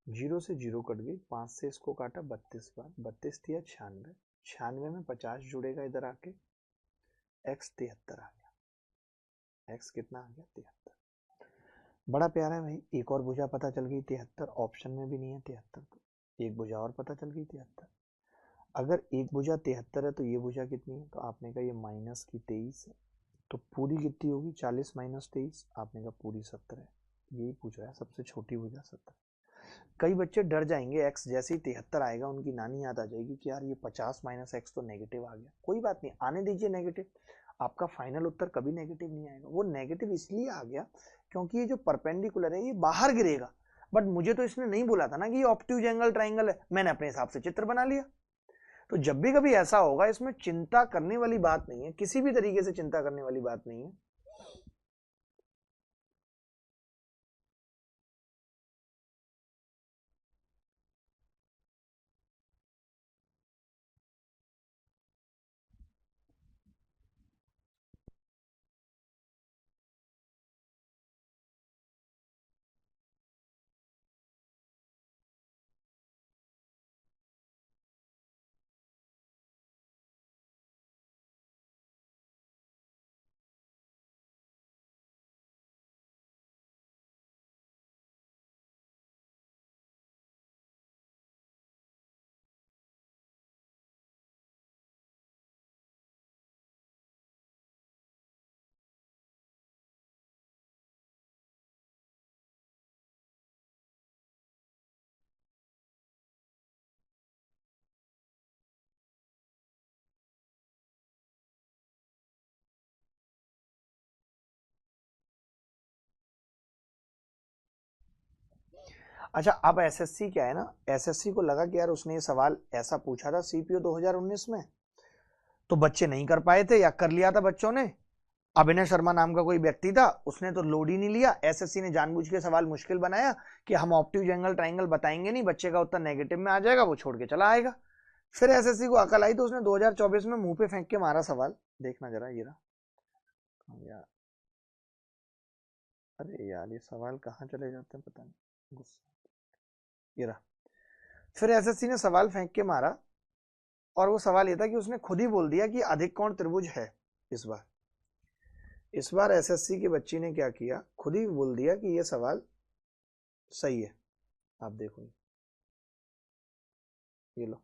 0 से 0 कट गई, 5 से इसको काटा 32 बार, 32 दिया 96, 96 में 50 जुड़ेगा इधर आके, x 73 आ गया। x कितना आ गया 73। बड़ा प्यारा है भाई। एक और भुजा पता चल गई 73, ऑप्शन में भी नहीं है 73, तो एक भुजा और पता चल गई 73। अगर एक भुजा 73 है तो ये भुजा कितनी है, तो आपने कहा ये माइनस की 23 है, तो पूरी कितनी होगी 40 माइनस 23, आपने कहा पूरी 70 है। यही पूछ रहा है, सबसे छोटी भुजा 70। कई बच्चे डर जाएंगे, एक्स जैसे ही 73 आएगा उनकी नानी याद आ जाएगी कि यार ये 50 माइनस एक्स तो नेगेटिव आ गया। कोई बात नहीं, आने दीजिए नेगेटिव, आपका फाइनल उत्तर कभी नेगेटिव नहीं आएगा। वो नेगेटिव इसलिए आ गया क्योंकि ये जो परपेंडिकुलर है ये बाहर गिरेगा, बट मुझे तो इसने नहीं बोला था ना कि ये ऑब्ट्यूज एंगल ट्राइंगल है, मैंने अपने हिसाब से चित्र बना लिया। तो जब भी कभी ऐसा होगा इसमें चिंता करने वाली बात नहीं है, किसी भी तरीके से चिंता करने वाली बात नहीं है। अच्छा, अब एसएससी क्या है ना, एसएससी को लगा कि यार उसने ये सवाल ऐसा पूछा था सीपीओ 2019 में, तो बच्चे नहीं कर पाए थे या कर लिया था बच्चों ने। अभिनय शर्मा नाम का कोई व्यक्ति था, उसने तो लोड ही नहीं लिया। एसएससी ने जानबूझ के सवाल मुश्किल बनाया कि हम ऑब्ट्यूज एंगल ट्राइंगल बताएंगे नहीं, बच्चे का उत्तर नेगेटिव में आ जाएगा, वो छोड़ के चला आएगा। फिर एसएससी को अकल आई तो उसने 2024 में मुंह पे फेंक के मारा सवाल। देखना जरा ये रहा यार, अरे यार ये सवाल कहाँ चले जाते हैं पता नहीं, गुस्सा। ये रहा, फिर एसएससी ने सवाल फेंक के मारा और वो सवाल ये था कि उसने खुद ही बोल दिया कि अधिक कोण त्रिभुज है। इस बार एसएससी की बच्ची ने क्या किया, खुद ही बोल दिया कि ये सवाल सही है। आप देखो ये लो,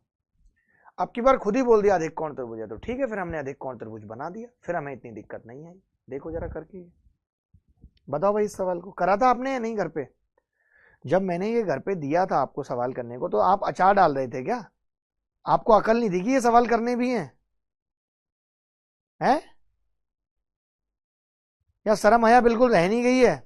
अब की बार खुद ही बोल दिया अधिक कोण त्रिभुज है, तो ठीक है, फिर हमने अधिक कोण त्रिभुज बना दिया, फिर हमें इतनी दिक्कत नहीं आई। देखो जरा करके, बताओ भाई इस सवाल को करा था आपने या नहीं घर पे? जब मैंने ये घर पे दिया था आपको सवाल करने को तो आप अचार डाल रहे थे क्या? आपको अकल नहीं थी कि ये सवाल करने भी हैं? हैं? या शर्म हया बिल्कुल रह नहीं गई है?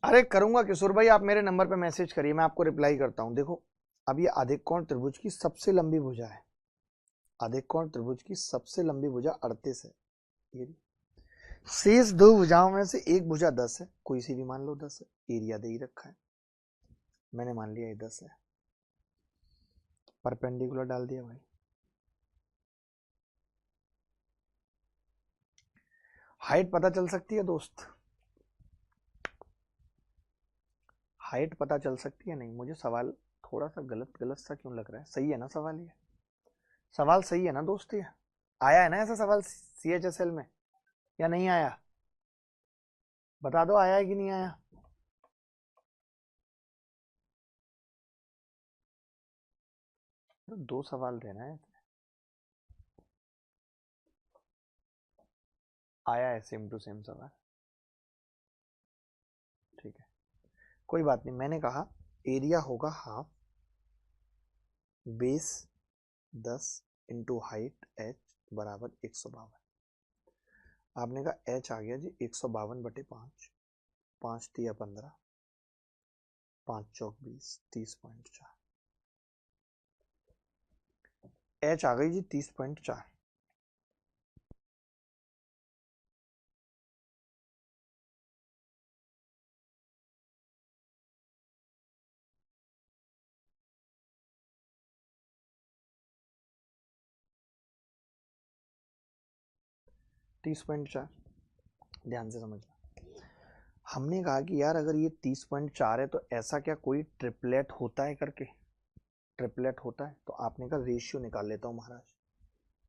अरे करूंगा किशोर भाई, आप मेरे नंबर पे मैसेज करिए, मैं आपको रिप्लाई करता हूं। देखो अब ये अधिक कोण त्रिभुज की सबसे लंबी भुजा है, अधिक कोण त्रिभुज की सबसे लंबी भुजा 38 है। ये शेष दो भुजाओं में से एक भुजा 10 है, कोई सी भी मान लो 10 है, एरिया दे ही रखा है, मैंने मान लिया ये 10 है। परपेंडिकुलर डाल दिया भाई। हाइट पता चल सकती है दोस्त, हाइट पता चल सकती है नहीं? मुझे सवाल थोड़ा सा गलत गलत सा क्यों लग रहा है? सही है ना सवाल? ये सवाल सही है ना दोस्त? ये आया है ना ऐसा सवाल CHSL में या नहीं आया? बता दो आया है कि नहीं आया। दो सवाल देना है। आया है सेम टू सेम सवाल। ठीक है, कोई बात नहीं। मैंने कहा एरिया होगा half base 10 into height h बराबर 152। आपने कहा h आ गया जी 152/5, 5 तिया 15, 5 चौक 20, 30.4। h आ गई जी 30.4। ध्यान से समझना। हमने कहा कि यार अगर ये 30.4 है तो ऐसा क्या कोई ट्रिपलेट होता है करके? ट्रिपलेट होता है तो आपने कहा रेशियो निकाल लेता हूँ महाराज।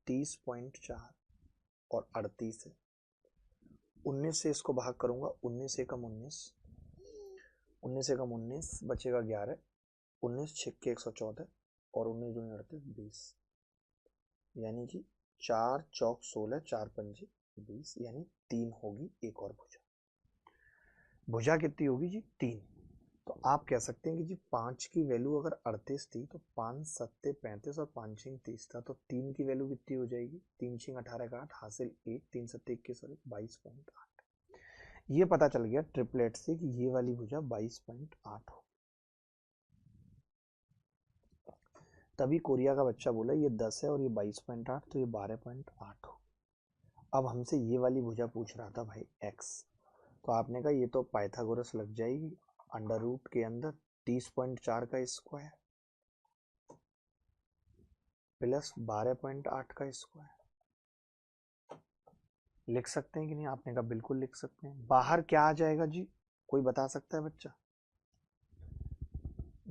30.4 और 38 है, 19 से इसको भाग करूंगा, 19 से कम 19, 19 से कम 19 बचेगा 11, 19 छिक्के 114 और 19 दूनी 38 20, यानी कि 4 चौक 16, 4 पंजे 20, यानी 3 होगी एक और भुजा। भुजा कितनी होगी जी? 3। तो आप कह सकते हैं कि जी 5 की वैल्यू अगर 38 थी तो 5 सत्ते 35 और 5 छिंग 30 था, तो 3 की वैल्यू कितनी हो जाएगी? 3 छिंग 18 का 8 हासिल 1, 3 सत्ते 21 और 22.8। ये पता चल गया ट्रिपलेट से कि ये वाली भुजा 22.8 हो। तभी कोरिया का बच्चा बोला ये 10 है और ये 22.8, तो ये 12.8 हो। अब हमसे ये वाली भुजा पूछ रहा था भाई x, तो आपने कहा ये तो पाइथागोरस लग जाएगी, अंडर रूट के अंदर 30.4 का स्क्वायर प्लस 12.8 का स्क्वायर। लिख सकते हैं कि नहीं? आपने कहा बिल्कुल लिख सकते हैं। बाहर क्या आ जाएगा जी? कोई बता सकता है बच्चा?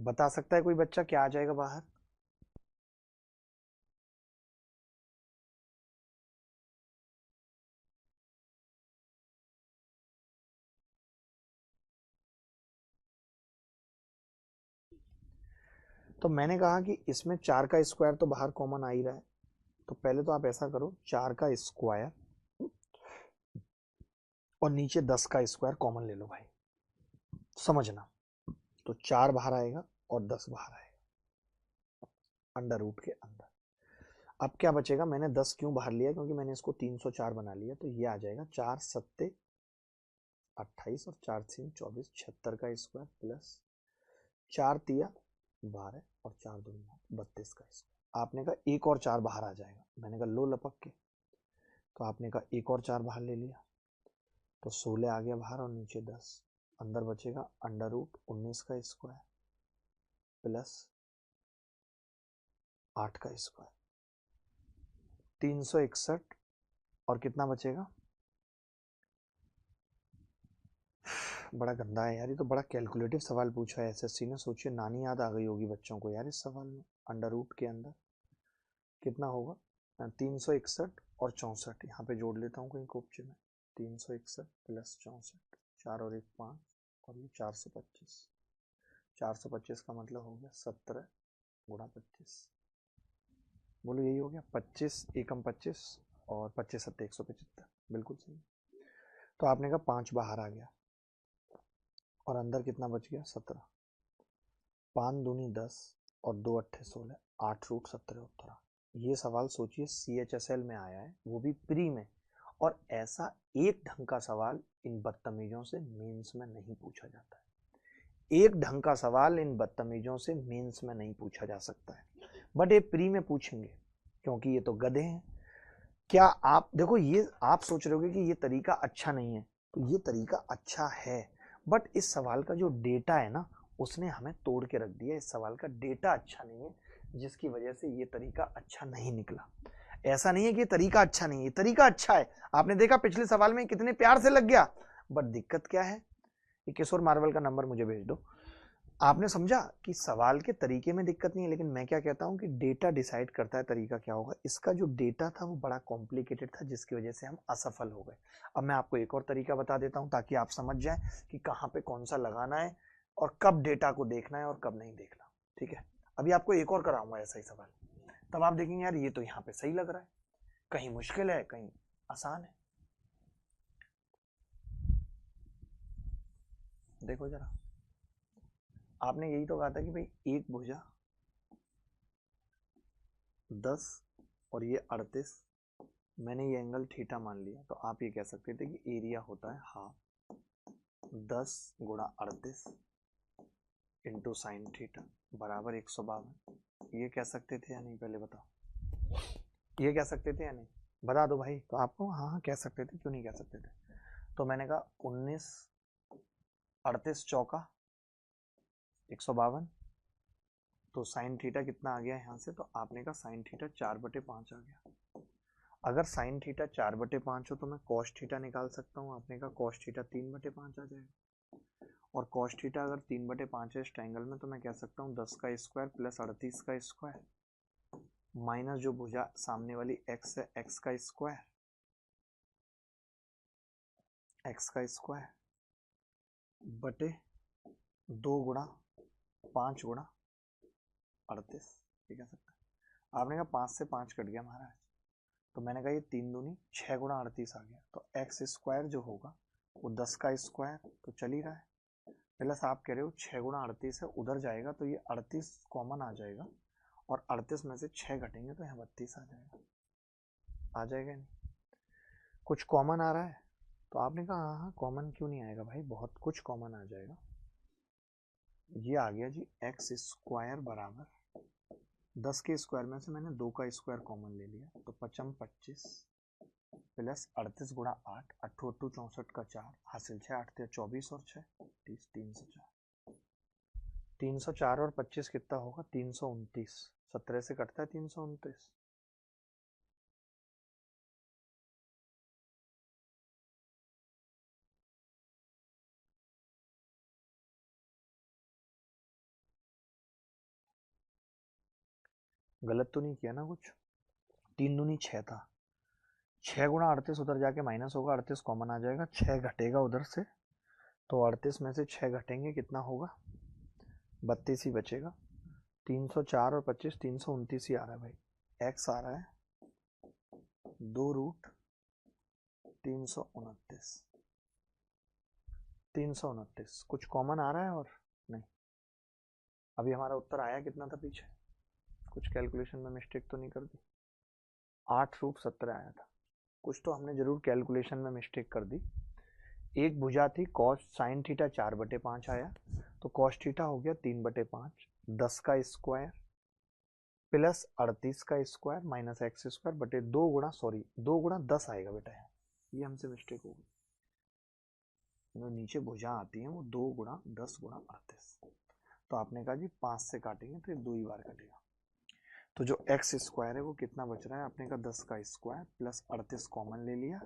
बता सकता है कोई बच्चा क्या आ जाएगा बाहर? तो मैंने कहा कि इसमें 4 का स्क्वायर तो बाहर कॉमन आ ही रहा है, तो पहले तो आप ऐसा करो 4 का स्क्वायर और नीचे 10 का स्क्वायर कॉमन ले लो भाई, समझना। तो 4 बाहर आएगा और 10 बाहर आएगा अंडर रूट के अंदर। अब क्या बचेगा? मैंने 10 क्यों बाहर लिया? क्योंकि मैंने इसको 304 बना लिया, तो ये आ जाएगा 4 सत्ते 28 और 4 3 24, 76 का स्क्वायर प्लस 4 तिया 12 और 4 2 32 का स्क्वायर। आपने कहा एक और 4 बाहर आ जाएगा, मैंने कहा लो लपक के, तो आपने कहा एक और 4 बाहर ले लिया, तो 16 आ गया बाहर और नीचे 10, अंदर बचेगा अंडर रूट 19 का स्क्वायर प्लस 8 का स्क्वायर, 361 और कितना बचेगा? बड़ा गंदा है यार, ये तो बड़ा कैलकुलेटिव सवाल पूछा है एसएससी ने। सोचिए नानी याद आ गई होगी बच्चों को यार इस सवाल में। अंडर रूट के अंदर कितना होगा? 361 और 64 यहाँ पे जोड़ लेता हूँ कहीं कोपचे में। 361 प्लस 64, 4 और 1 5 और ये 425। 425 का मतलब हो गया 17 गुणा 25, बोलो यही हो गया। 25 एकम 25 और 25 सत्ते 175, बिल्कुल सही। तो आपने कहा 5 बाहर आ गया और अंदर कितना बच गया? 17। 5 दूनी 10 और 2 अट्ठे 16, 8 रूट 17 उत्तरा। ये सवाल सोचिए CHSL में आया है, वो भी प्री में, और ऐसा एक ढंग का सवाल इन बदतमीजों से मेंस में नहीं पूछा जाता है। एक ढंग का सवाल इन बदतमीजों से मेंस में नहीं पूछा जा सकता है, बट ये प्री में पूछेंगे क्योंकि ये तो गधे हैं। क्या आप देखो, ये आप सोच रहे होगे कि ये तरीका अच्छा नहीं है, तो ये तरीका अच्छा है, बट इस सवाल का जो डेटा है ना उसने हमें तोड़ के रख दिया। इस सवाल का डेटा अच्छा नहीं है, जिसकी वजह से ये तरीका अच्छा नहीं निकला। ऐसा नहीं है कि ये तरीका अच्छा नहीं है, तरीका अच्छा है। आपने देखा पिछले सवाल में कितने प्यार से लग गया, बट दिक्कत क्या है, ये किशोर मार्वल का नंबर मुझे भेज दो। आपने समझा कि सवाल के तरीके में दिक्कत नहीं है, लेकिन मैं क्या कहता हूं कि डेटा डिसाइड करता है तरीका क्या होगा। इसका जो डेटा था वो बड़ा कॉम्प्लिकेटेड था, जिसकी वजह से हम असफल हो गए। अब मैं आपको एक और तरीका बता देता हूं ताकि आप समझ जाएं कि कहां पे कौन सा लगाना है और कब डेटा को देखना है और कब नहीं देखना। ठीक है, अभी आपको एक और कराऊंगा ऐसा ही सवाल, तब आप देखेंगे यार ये तो यहाँ पे सही लग रहा है, कहीं मुश्किल है कहीं आसान है। देखो जरा, आपने यही तो कहा था कि भाई एक भुजा 10 और ये 38, मैंने ये एंगल थीटा मान लिया, तो आप ये कह सकते थे कि एरिया होता है हाफ 10 गुणा 38 इंटू साइन थीटा बराबर 152। ये कह सकते थे या नहीं, पहले बताओ, ये कह सकते थे या नहीं, बता दो भाई। तो आपको हाँ हाँ कह सकते थे, क्यों नहीं कह सकते थे। तो मैंने कहा 19 38 चौका 152, तो साइन थीटा कितना आ गया यहाँ से, तो आपने कहा साइन थीटा 4/5 आ गया। अगर साइन थीटा 4/5 हो तो मैं कॉस थीटा निकाल सकता हूँ। आपने कहा कॉस थीटा 3/5 आ जाएगा, और कॉस थीटा अगर 3/5 है इस ट्रायंगल में, तो मैं कह सकता हूँ 10 का स्क्वायर प्लस 38 का स्क्वायर माइनस जो भुजा सामने वाली x है x का स्क्वायर बटे 2 गुणा 5 गुणा 38। ठीक है सकता है। आपने कहा 5 से 5 कट गया महाराज, तो मैंने कहा ये 3 दूनी 6 गुणा 38 आ गया, तो एक्स स्क्वायर जो होगा वो 10 का स्क्वायर तो चल ही रहा है, प्लस आप कह रहे हो 6 गुणा 38 है, उधर जाएगा तो ये 38 कॉमन आ जाएगा, और 38 में से 6 घटेंगे तो यहाँ 32 आ जाएगा। आ जाएगा नहीं, कुछ कॉमन आ रहा है, तो आपने कहा हाँ हाँ कॉमन क्यों नहीं आएगा भाई, बहुत कुछ कॉमन आ जाएगा। ये आ गया जी एक्स स्क्वायर बराबर 10 के स्क्वायर में से मैंने 2 का स्क्वायर कॉमन ले लिया, तो 5 25 प्लस 38 गुणा 8 8 8 64 का 4 हासिल 6 8 24 और 6 30 304। 304 और 25 कितना होगा 329, 17 से कटता है 329। गलत तो नहीं किया ना कुछ, 3 दूनी 6 था, 6 गुणा 38 उधर जाके माइनस होगा, 38 कॉमन आ जाएगा, 6 घटेगा उधर से, तो 38 में से 6 घटेंगे कितना होगा 32 ही बचेगा। 304 और 25 329 ही आ रहा है भाई, एक्स आ रहा है 2√329। 329 कुछ कॉमन आ रहा है और नहीं। अभी हमारा उत्तर आया कितना था पीछे, कुछ कैलकुलेशन में मिस्टेक तो नहीं कर दी, 8√17 आया था, कुछ तो हमने जरूर कैलकुलेशन में मिस्टेक कर दी। एक भुजा थी कॉस साइन थीटा 4/5 आया, तो कॉस थीटा हो गया 3/5, 10 का स्क्वायर प्लस 38 का स्क्वायर माइनस एक्स स्क्वायर बटे 2 गुणा 2 गुणा 10 आएगा बेटा, ये हमसे मिस्टेक हो गई, जो नीचे भुजा आती है वो 2 गुणा 10 गुणा 38, तो आपने कहा जी 5 से काटेंगे तो ये 2 ही बार कटेगा, तो जो एक्स स्क्वायर है वो कितना बच रहा है, आपने कहा 10 का स्क्वायर प्लस 38 कॉमन ले लिया,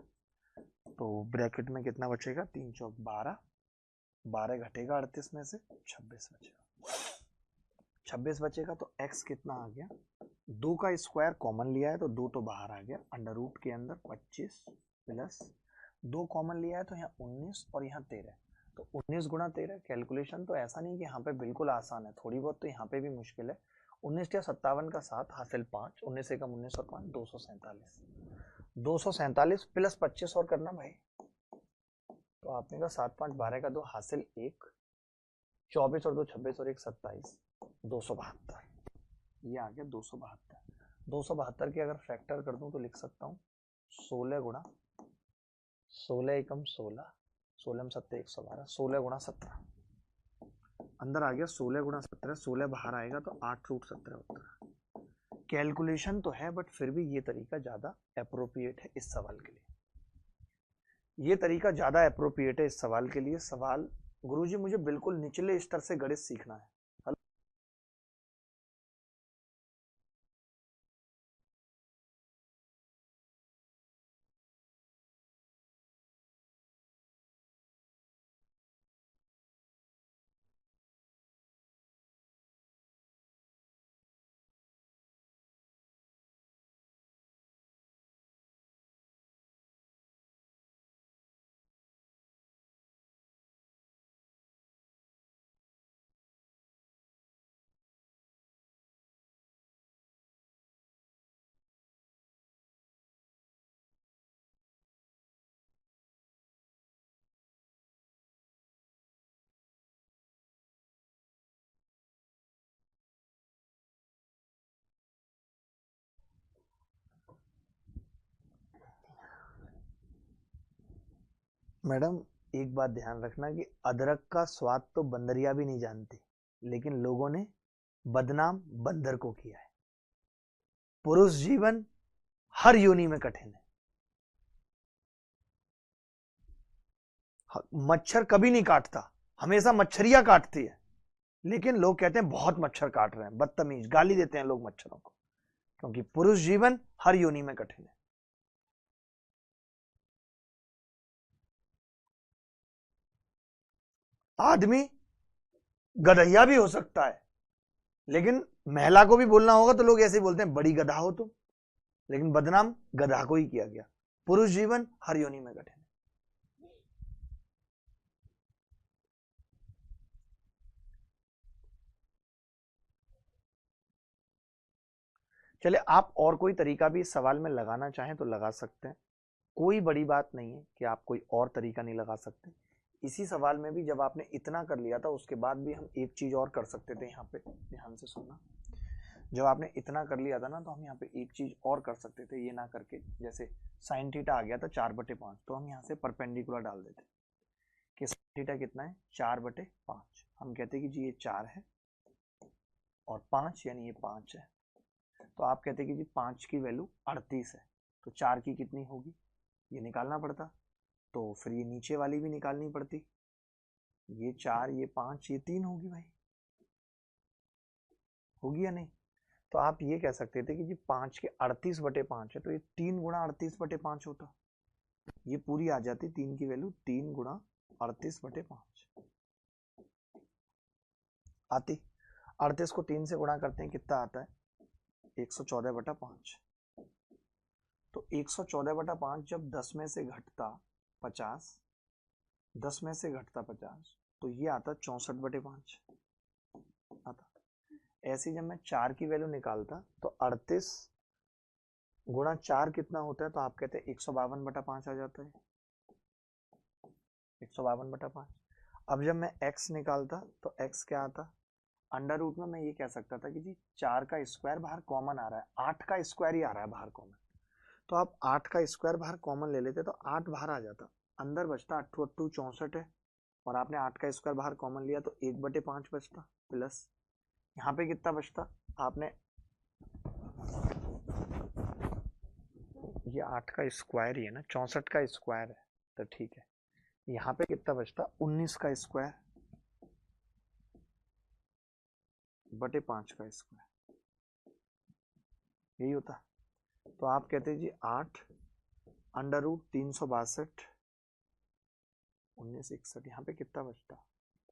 तो ब्रैकेट में कितना बचेगा 3 चौक 12, 12 घटेगा 38 में से 26 बचेगा, 26 बचेगा, तो x कितना आ गया, 2 का स्क्वायर कॉमन लिया है तो 2 तो बाहर आ गया, अंडर रूट के अंदर 25 प्लस 2 कॉमन लिया है तो यहाँ 19 और यहाँ 13, तो 19 गुणा 13। कैलकुलेशन तो ऐसा नहीं कि यहाँ पे बिल्कुल आसान है, थोड़ी बहुत तो यहाँ पे भी मुश्किल है। 19 या 57 का 7 हासिल 5, 19 एकम 19 और 5 247, 247 प्लस 25 और करना भाई, तो आपने कहा 7 5 12 का 2 हासिल 1, 24 और 2 26 और 1 27, 272, ये आ गया 272। 272 के अगर फैक्टर कर दूं तो लिख सकता हूँ 16 गुणा 16 एकम 16, 16 में 7 112, 16 गुणा 17, अंदर आ गया 16 गुणा 17, 16 बाहर आएगा तो 8√17 होता है। कैलकुलेशन तो है बट फिर भी ये तरीका ज्यादा अप्रोप्रिएट है इस सवाल के लिए, ये तरीका ज्यादा अप्रोप्रिएट है इस सवाल के लिए। सवाल गुरुजी मुझे बिल्कुल निचले स्तर से गणित सीखना है। मैडम एक बात ध्यान रखना कि अदरक का स्वाद तो बंदरिया भी नहीं जानती, लेकिन लोगों ने बदनाम बंदर को किया है। पुरुष जीवन हर योनि में कठिन है। मच्छर कभी नहीं काटता, हमेशा मच्छरियां काटती है, लेकिन लोग कहते हैं बहुत मच्छर काट रहे हैं, बदतमीज गाली देते हैं लोग मच्छरों को, क्योंकि पुरुष जीवन हर योनि में कठिन है। आदमी गधैया भी हो सकता है, लेकिन महिला को भी बोलना होगा तो लोग ऐसे ही बोलते हैं बड़ी गधा हो तुम, लेकिन बदनाम गधा को ही किया गया। पुरुष जीवन हर योनि में कठिन है। चलिए आप और कोई तरीका भी इस सवाल में लगाना चाहें तो लगा सकते हैं, कोई बड़ी बात नहीं है कि आप कोई और तरीका नहीं लगा सकते। इसी सवाल में भी जब आपने इतना कर लिया था उसके बाद भी हम एक चीज और कर सकते थे। यहाँ पे ध्यान से सुनना, जब आपने इतना कर लिया था ना तो हम यहाँ पे एक चीज और कर सकते थे, ये ना करके जैसे साइन थीटा आ गया था 4/5, तो हम यहाँ से परपेंडिकुलर डाल देते कि साइन थीटा कितना है 4/5। हम कहते कि जी ये 4 है और 5 यानी ये 5 है, तो आप कहते कि जी 5 की वैल्यू 38 है, तो 4 की कितनी होगी ये निकालना पड़ता, तो फिर ये नीचे वाली भी निकालनी पड़ती, ये 4 ये 5 ये 3 होगी भाई, होगी या नहीं। तो आप ये कह सकते थे कि जी 5 के 38/5 है, तो ये 3 गुणा 38/5 होता, ये पूरी आ जाती 3 की वैल्यू 3 गुणा 38/5 आती। 38 को 3 से गुणा करते हैं कितना आता है 114/5। तो 114/5 जब 10 में से घटता 50, 10 में से घटता 50, तो ये आता 64/5 आता। ऐसे जब मैं 4 की वैल्यू निकालता तो 38 गुणा 4 कितना होता है, तो आप कहते हैं 152/5 आ जाता है, 152/5। अब जब मैं x निकालता तो x क्या आता, अंडर रूट में मैं ये कह सकता था कि जी 4 का स्क्वायर बाहर कॉमन आ रहा है, 8 का स्क्वायर ही आ रहा है बाहर कॉमन, तो आप 8 का स्क्वायर बाहर कॉमन ले लेते तो 8 बाहर आ जाता, अंदर बचता 8 8 64 है, और आपने 8 का स्क्वायर बाहर कॉमन लिया तो 1/5 बचता, प्लस यहाँ पे कितना बचता, आपने ये 8 का स्क्वायर ही है ना, 64 का स्क्वायर है, तो ठीक है, यहाँ पे कितना बचता 19 का स्क्वायर बटे 5 का स्क्वायर, यही होता। तो आप कहते हैं जी 8 अंडर रूट 362 19 61, यहाँ पे कितना बचता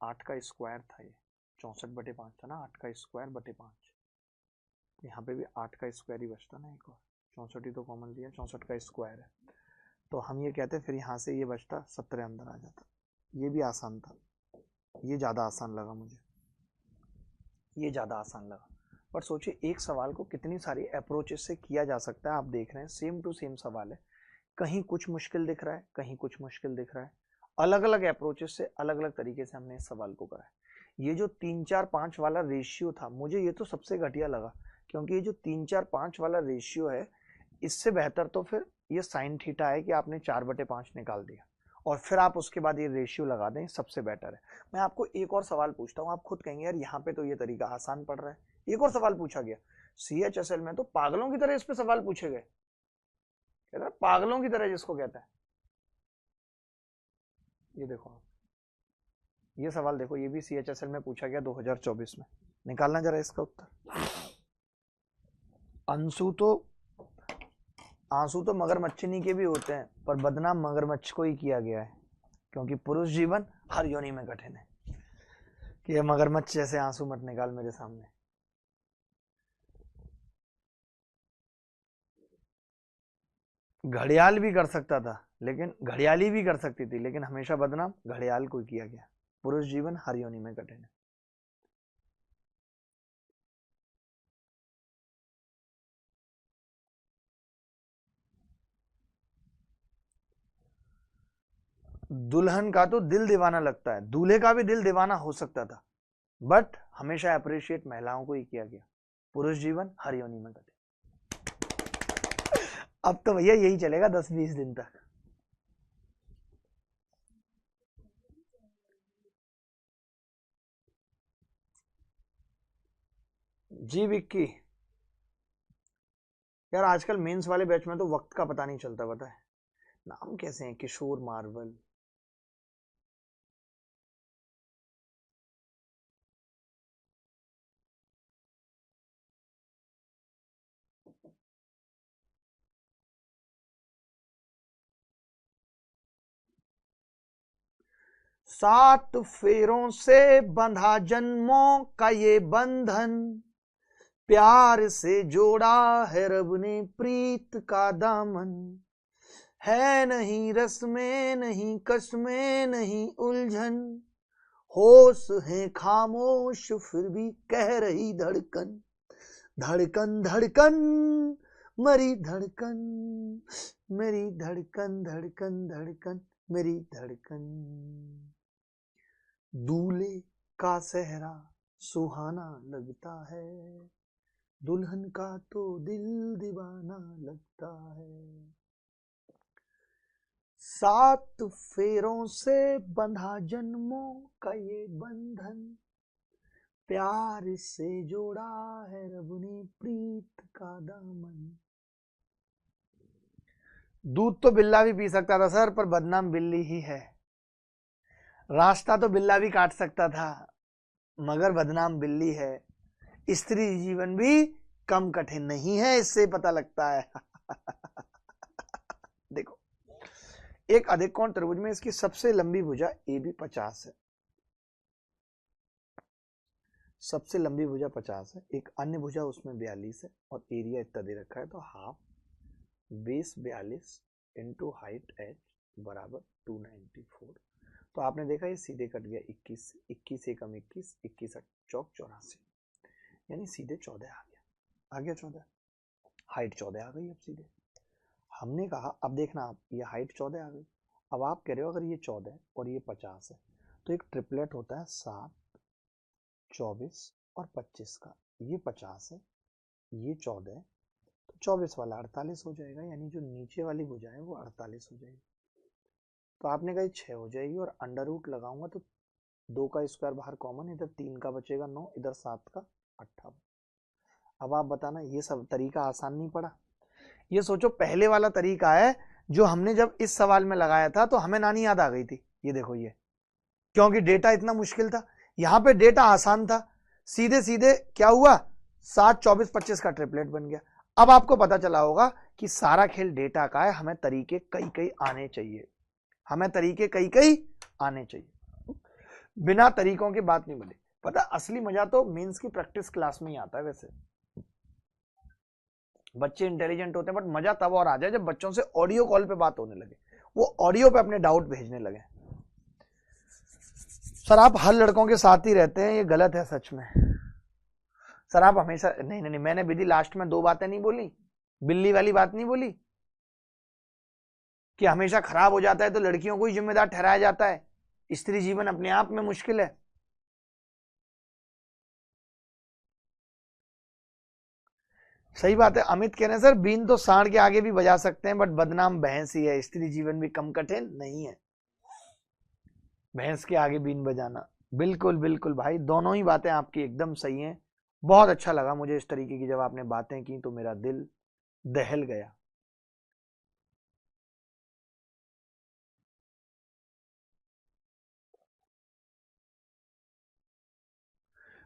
8 का स्क्वायर था, ये 64/5 था ना, 8 का स्क्वायर बटे 5, यहाँ पे भी 8 का स्क्वायर ही बचता ना, एक और 64 ही तो कॉमन लिया, 64 का स्क्वायर है, तो हम ये कहते हैं फिर यहाँ से ये बचता 17 अंदर आ जाता। ये भी आसान था, ये ज़्यादा आसान लगा मुझे, ये ज़्यादा आसान लगा। पर सोचिए एक सवाल को कितनी सारी अप्रोचेस से किया जा सकता है। आप देख रहे हैं सेम टू सेम सवाल है, कहीं कुछ मुश्किल दिख रहा है, कहीं कुछ मुश्किल दिख रहा है, अलग अलग अप्रोचेस से अलग अलग तरीके से हमने इस सवाल को करा है। ये जो 3 4 5 वाला रेशियो था, मुझे ये तो सबसे घटिया लगा, क्योंकि ये जो 3 4 5 वाला रेशियो है, इससे बेहतर तो फिर ये साइन थीटा है कि आपने 4/5 निकाल दिया और फिर आप उसके बाद ये रेशियो लगा दें, सबसे बेटर है। मैं आपको एक और सवाल पूछता हूँ, आप खुद कहेंगे यार यहाँ पे तो ये तरीका आसान पड़ रहा है। एक और सवाल पूछा गया CHSL में, तो पागलों की तरह इस पे सवाल पूछे गए, कहता है पागलों की तरह जिसको कहता है, ये देखो आप, ये सवाल देखो, ये भी CHSL में पूछा गया 2024 में। निकालना जरा इसका उत्तर। आंसू तो मगरमच्छनी के भी होते हैं, पर बदनाम मगरमच्छ को ही किया गया है, क्योंकि पुरुष जीवन हर योनि में कठिन है। कि ये मगरमच्छ जैसे आंसू मत निकाल मेरे सामने। घड़ियाल भी कर सकता था, लेकिन घड़ियाली भी कर सकती थी, लेकिन हमेशा बदनाम घड़ियाल को किया गया। पुरुष जीवन हर योनि में कठिन है। दुल्हन का तो दिल दीवाना लगता है, दूल्हे का भी दिल दीवाना हो सकता था, बट हमेशा अप्रिशिएट महिलाओं को ही किया गया। पुरुष जीवन हर योनि में कठिन। अब तो भैया यही चलेगा 10-20 दिन तक। जी विक्की, यार आजकल मेंस वाले बैच में तो वक्त का पता नहीं चलता, पता है। नाम कैसे हैं? किशोर मार्वल, सात फेरों से बंधा जन्मों का ये बंधन, प्यार से जोड़ा है रब ने प्रीत का दामन, है नहीं रस में नहीं कस में नहीं उलझन, होश है खामोश फिर भी कह रही धड़कन, धड़कन धड़कन मरी धड़कन, मेरी धड़कन धड़कन धड़कन मेरी धड़कन। दूल्हे का सेहरा सुहाना लगता है, दुल्हन का तो दिल दीवाना लगता है। सात फेरों से बंधा जन्मों का ये बंधन, प्यार से जोड़ा है रब ने प्रीत का दामन। दूध तो बिल्ला भी पी सकता था सर, पर बदनाम बिल्ली ही है। रास्ता तो बिल्ला भी काट सकता था, मगर बदनाम बिल्ली है। स्त्री जीवन भी कम कठिन नहीं है, इससे पता लगता है। देखो, एक अधिक कोण त्रिभुज में इसकी सबसे लंबी भुजा AB 50 है, सबसे लंबी भुजा 50 है। एक अन्य भुजा उसमें 42 है, और एरिया इतना दे रखा है, तो half base 42 into height h बराबर 294। तो आपने देखा ये सीधे कट गया 21 से, 21 से कम 21, 21 चौक 84, यानी सीधे 14 आ गया 14, हाइट 14 आ गई। अब सीधे हमने कहा, अब देखना आप, ये हाइट 14 आ गई। अब आप कह रहे हो अगर ये 14 और ये 50 है, तो एक ट्रिपलेट होता है 7, 24 और 25 का। ये 50 है, ये 14 है, तो 24 वाला 48 हो जाएगा, यानी जो नीचे वाली भुजा है वो 48 हो जाएगी। तो आपने कहा 6 हो जाएगी, और अंडर रूट लगाऊंगा तो 2 का स्क्वायर बाहर कॉमन, इधर 3 का बचेगा 9, इधर 7 का 58। अब आप बताना, ये सब तरीका आसान नहीं पड़ा? ये सोचो पहले वाला तरीका है जो हमने जब इस सवाल में लगाया था तो हमें नानी याद आ गई थी। ये देखो, ये क्योंकि डेटा इतना मुश्किल था, यहां पे डेटा आसान था, सीधे सीधे क्या हुआ, 7, 24, 25 का ट्रिपलेट बन गया। अब आपको पता चला होगा कि सारा खेल डेटा का है, हमें तरीके कई कई आने चाहिए, हमें तरीके कई कई आने चाहिए, बिना तरीकों की बात नहीं बने। पता, असली मजा तो मेंस की प्रैक्टिस क्लास में ही आता है। वैसे बच्चे इंटेलिजेंट होते हैं, बट मजा तब और आ जाए जब बच्चों से ऑडियो कॉल पे बात होने लगे, वो ऑडियो पे अपने डाउट भेजने लगे। सर आप हर लड़कों के साथ ही रहते हैं, ये गलत है सच में। सर आप हमेशा, नहीं नहीं, मैंने विधि लास्ट में 2 बातें नहीं बोली, बिल्ली वाली बात नहीं बोली कि हमेशा खराब हो जाता है तो लड़कियों को ही जिम्मेदार ठहराया जाता है, स्त्री जीवन अपने आप में मुश्किल है। सही बात है, अमित कह रहे हैं सर बीन तो सांड के आगे भी बजा सकते हैं, बट बदनाम भैंस ही है, स्त्री जीवन भी कम कठिन नहीं है भैंस के आगे बीन बजाना। बिल्कुल बिल्कुल भाई, दोनों ही बातें आपकी एकदम सही हैं। बहुत अच्छा लगा मुझे इस तरीके की जब आपने बातें की तो मेरा दिल दहल गया।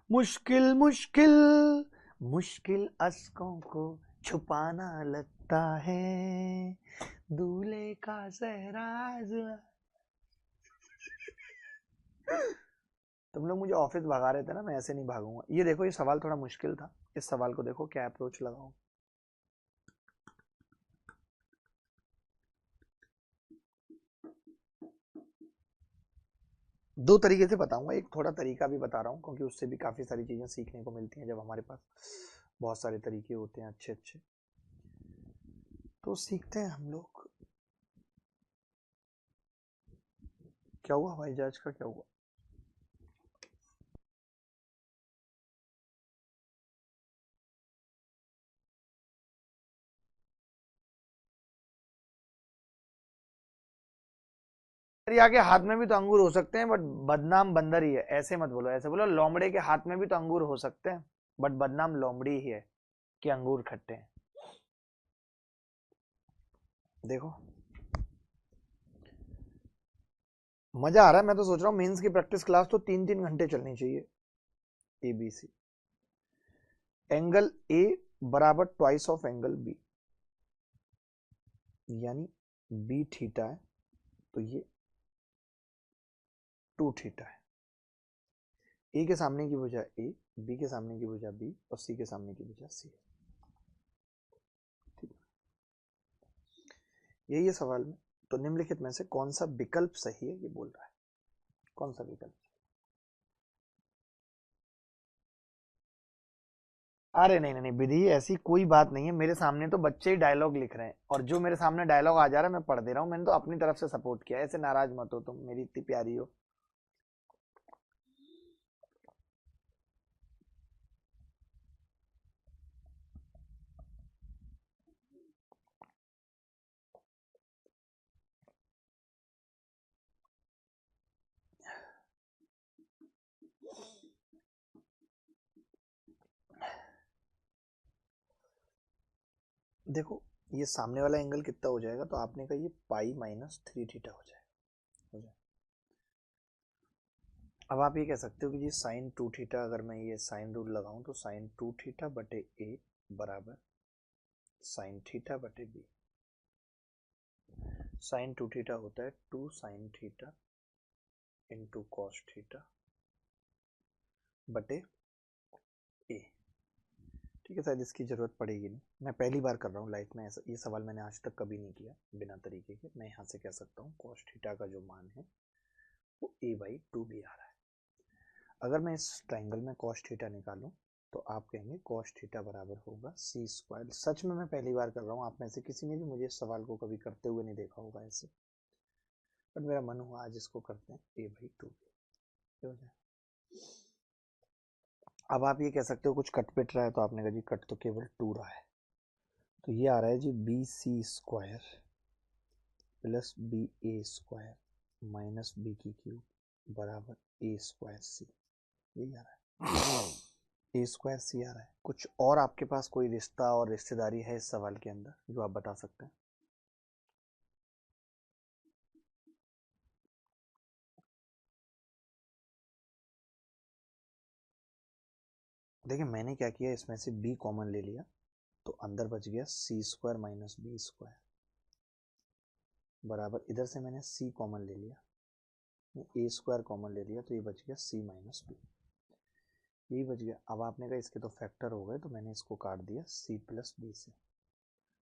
मुश्किल मुश्किल मुश्किल अश्कों को छुपाना लगता है, दूल्हे का सहराज। तुम लोग मुझे ऑफिस भगा रहे थे ना, मैं ऐसे नहीं भागूंगा। ये देखो, ये सवाल थोड़ा मुश्किल था। इस सवाल को देखो क्या अप्रोच लगाओ। दो तरीके से बताऊंगा, एक थोड़ा तरीका भी बता रहा हूँ, क्योंकि उससे भी काफी सारी चीजें सीखने को मिलती हैं जब हमारे पास बहुत सारे तरीके होते हैं अच्छे अच्छे। तो सीखते हैं हम लोग। क्या हुआ, हवाई जहाज का क्या हुआ? दरिया के हाथ में भी तो अंगूर हो सकते हैं, बट बदनाम बंदर ही है। ऐसे मत बोलो, ऐसे बोलो लोमड़े के हाथ में भी तो अंगूर हो सकते हैं, बट बदनाम लोमड़ी ही है कि अंगूर खट्टे हैं। देखो मजा आ रहा है। मैं तो सोच रहा हूँ मेंस की प्रैक्टिस क्लास तो 3-3 घंटे चलनी चाहिए। A B C, angle A बराबर ट्वाइस ऑफ एंगल बी, यानी बी थीटा है तो ये 2 थीटा है। ए के सामने की भुजा ए, बी के सामने की भुजा बी, और सी के सामने की भुजा सी। यही है सवाल में। तो निम्नलिखित में से कौन सा विकल्प सही है, ये बोल रहा है। कौन सा विकल्प? अरे नहीं नहीं नहीं, विधि ऐसी कोई बात नहीं है। मेरे सामने तो बच्चे ही डायलॉग लिख रहे हैं, और जो मेरे सामने डायलॉग आ जा रहा है मैं पढ़ दे रहा हूँ। मैंने तो अपनी तरफ से सपोर्ट किया। ऐसे नाराज मत हो, तुम मेरी इतनी प्यारी हो। देखो ये सामने वाला एंगल कितना हो जाएगा, तो आपने कहा ये पाई माइनस 3 थीटा हो जाए। अब आप ये कह सकते हो कि जी साइन 2 थीटा, अगर मैं ये साइन रूल लगाऊं तो साइन 2 थीटा बटे ए बराबर साइन थीटा बटे बी। साइन 2 थीटा होता है 2 sin theta into cos theta बटे ए। ठीक है, शायद इसकी जरूरत पड़ेगी नहीं। मैं पहली बार कर रहा हूँ लाइफ में ऐसा। ये सवाल मैंने आज तक कभी नहीं किया बिना तरीके के। मैं यहाँ से कह सकता हूँ कॉस थीटा का जो मान है वो a/2 भी आ रहा है। अगर मैं इस ट्राइंगल में कॉस थीटा निकालूं तो आप कहेंगे कॉस थीटा बराबर होगा सी स्क्वायर। सच में मैं पहली बार कर रहा हूँ। आप में से किसी ने भी मुझे इस सवाल को कभी करते हुए नहीं देखा होगा ऐसे, बट मेरा मन हुआ आज इसको करते हैं a/2। हो जाए। अब आप ये कह सकते हो कुछ कट पिट रहा है, तो आपने कहा जी कट तो केवल 2 रहा है, तो ये आ रहा है G B C square plus B A square minus B की क्यूब बराबर ए स्क्वायर सी। यही आ रहा है, ए स्क्वायर सी आ रहा है। कुछ और आपके पास कोई रिश्ता और रिश्तेदारी है इस सवाल के अंदर जो आप बता सकते हैं? देखिए मैंने क्या किया, इसमें से b कॉमन ले लिया तो अंदर बच गया सी स्क्वायर माइनस बी स्क्वायर बराबर, इधर से मैंने c कॉमन ले लिया, ए स्क्वायर कॉमन ले लिया, तो ये बच गया c माइनस बी। यही बच गया। अब आपने कहा इसके तो फैक्टर हो गए, तो मैंने इसको काट दिया c प्लस बी से।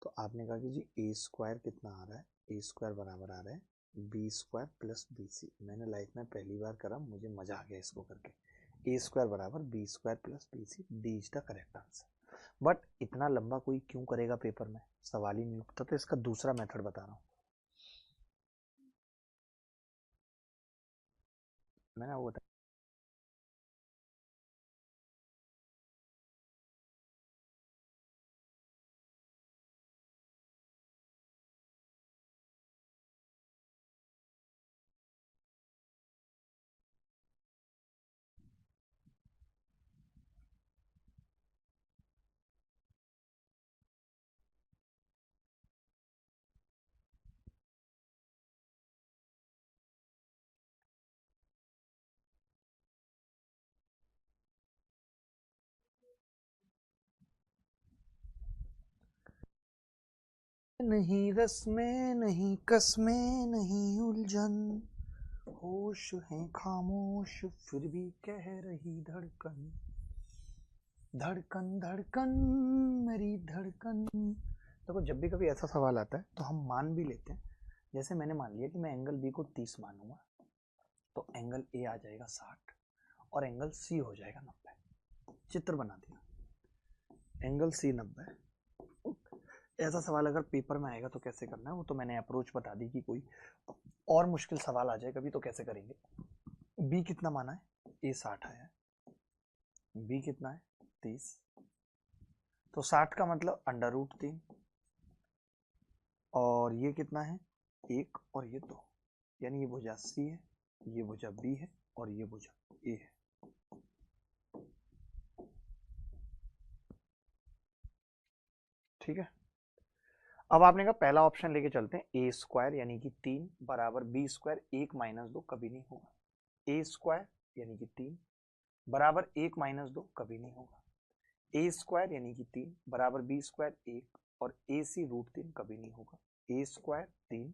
तो आपने कहा कि जी ए स्क्वायर कितना आ रहा है, ए स्क्वायर बराबर आ रहा है b square plus b c. मैंने लाइफ में पहली बार करा, मुझे मजा आ गया इसको करके। ए स्क्वायर बराबर b square plus b c, D is the correct answer. But इतना लंबा कोई क्यों करेगा पेपर में, सवाल ही नहीं उठता। तो इसका दूसरा मेथड बता रहा हूँ मैंने वो बता। नहीं रस में नहीं कस में नहीं उलझन, होश है खामोश फिर भी कह रही धड़कन, धड़कन धड़कन मेरी धड़कन। देखो जब भी कभी ऐसा सवाल आता है तो हम मान भी लेते हैं, जैसे मैंने मान लिया कि मैं एंगल बी को 30 मानूंगा, तो एंगल ए आ जाएगा 60 और एंगल सी हो जाएगा 90। चित्र बना दिया, एंगल सी 90। ऐसा सवाल अगर पेपर में आएगा तो कैसे करना है, वो तो मैंने अप्रोच बता दी कि कोई और मुश्किल सवाल आ जाए कभी तो कैसे करेंगे। बी कितना माना है, ए 60 आया, बी कितना है 30, तो 60 का मतलब √3, और ये कितना है 1 और ये 2, यानी ये भुजा सी है, ये भुजा बी है और ये भुजा ए है। ठीक है, अब आपने कहा पहला ऑप्शन लेके चलते हैं, ए स्क्वायर यानी कि 3 बराबर बी स्क्वायर 1 - 2 कभी नहीं होगा, ए स्क्वायर यानी कि 3 बराबर 1 - 2 कभी नहीं होगा, ए स्क्वायर यानी कि 3 बराबर बी स्क्वायर 1 और ए सी √3 कभी नहीं होगा, A square 3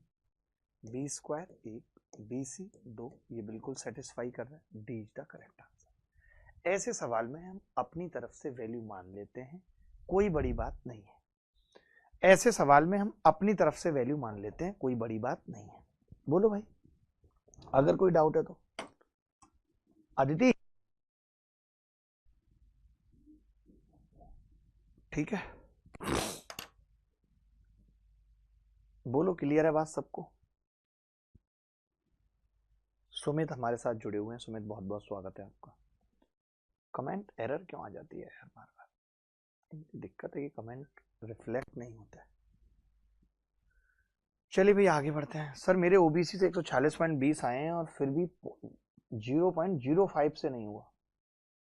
B square 1 B C 2, ये बिल्कुल सेटिस्फाई कर रहा है, D is the correct answer. ऐसे सवाल में हम अपनी तरफ से वैल्यू मान लेते हैं, कोई बड़ी बात नहीं है। ऐसे सवाल में हम अपनी तरफ से वैल्यू मान लेते हैं, कोई बड़ी बात नहीं है। बोलो भाई अगर कोई डाउट है तो। अदिति ठीक है, बोलो क्लियर है बात सबको। सुमित हमारे साथ जुड़े हुए हैं, सुमित बहुत बहुत स्वागत है आपका। कमेंट एरर क्यों आ जाती है यार बार बार, दिक्कत है कि कमेंट रिफ्लेक्ट नहीं होता है। चलिए भाई आगे बढ़ते हैं। सर मेरे ओबीसी से 146.20 आए हैं और फिर भी 0.05 से नहीं हुआ,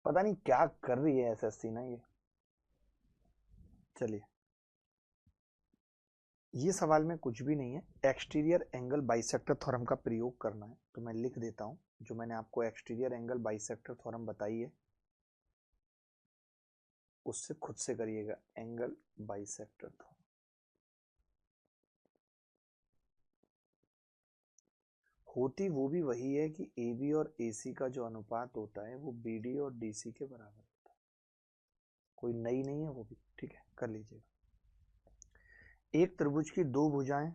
पता नहीं क्या कर रही है एसएससी ना ये। चलिए ये सवाल में कुछ भी नहीं है, एक्सटीरियर एंगल बाइसेक्टर थ्योरम का प्रयोग करना है, तो मैं लिख देता हूं जो मैंने आपको एक्सटीरियर एंगल बाइसेक्टर थ्योरम बताई है उससे खुद से करिएगा, एंगल बाइसेक्टर थ्योरम। होती वो भी वही है कि ए बी और ए सी का जो अनुपात होता है वो बी डी और डी सी के बराबर होता है, कोई नई नहीं है वो भी। ठीक है कर लीजिएगा। एक त्रिभुज की दो भुजाएं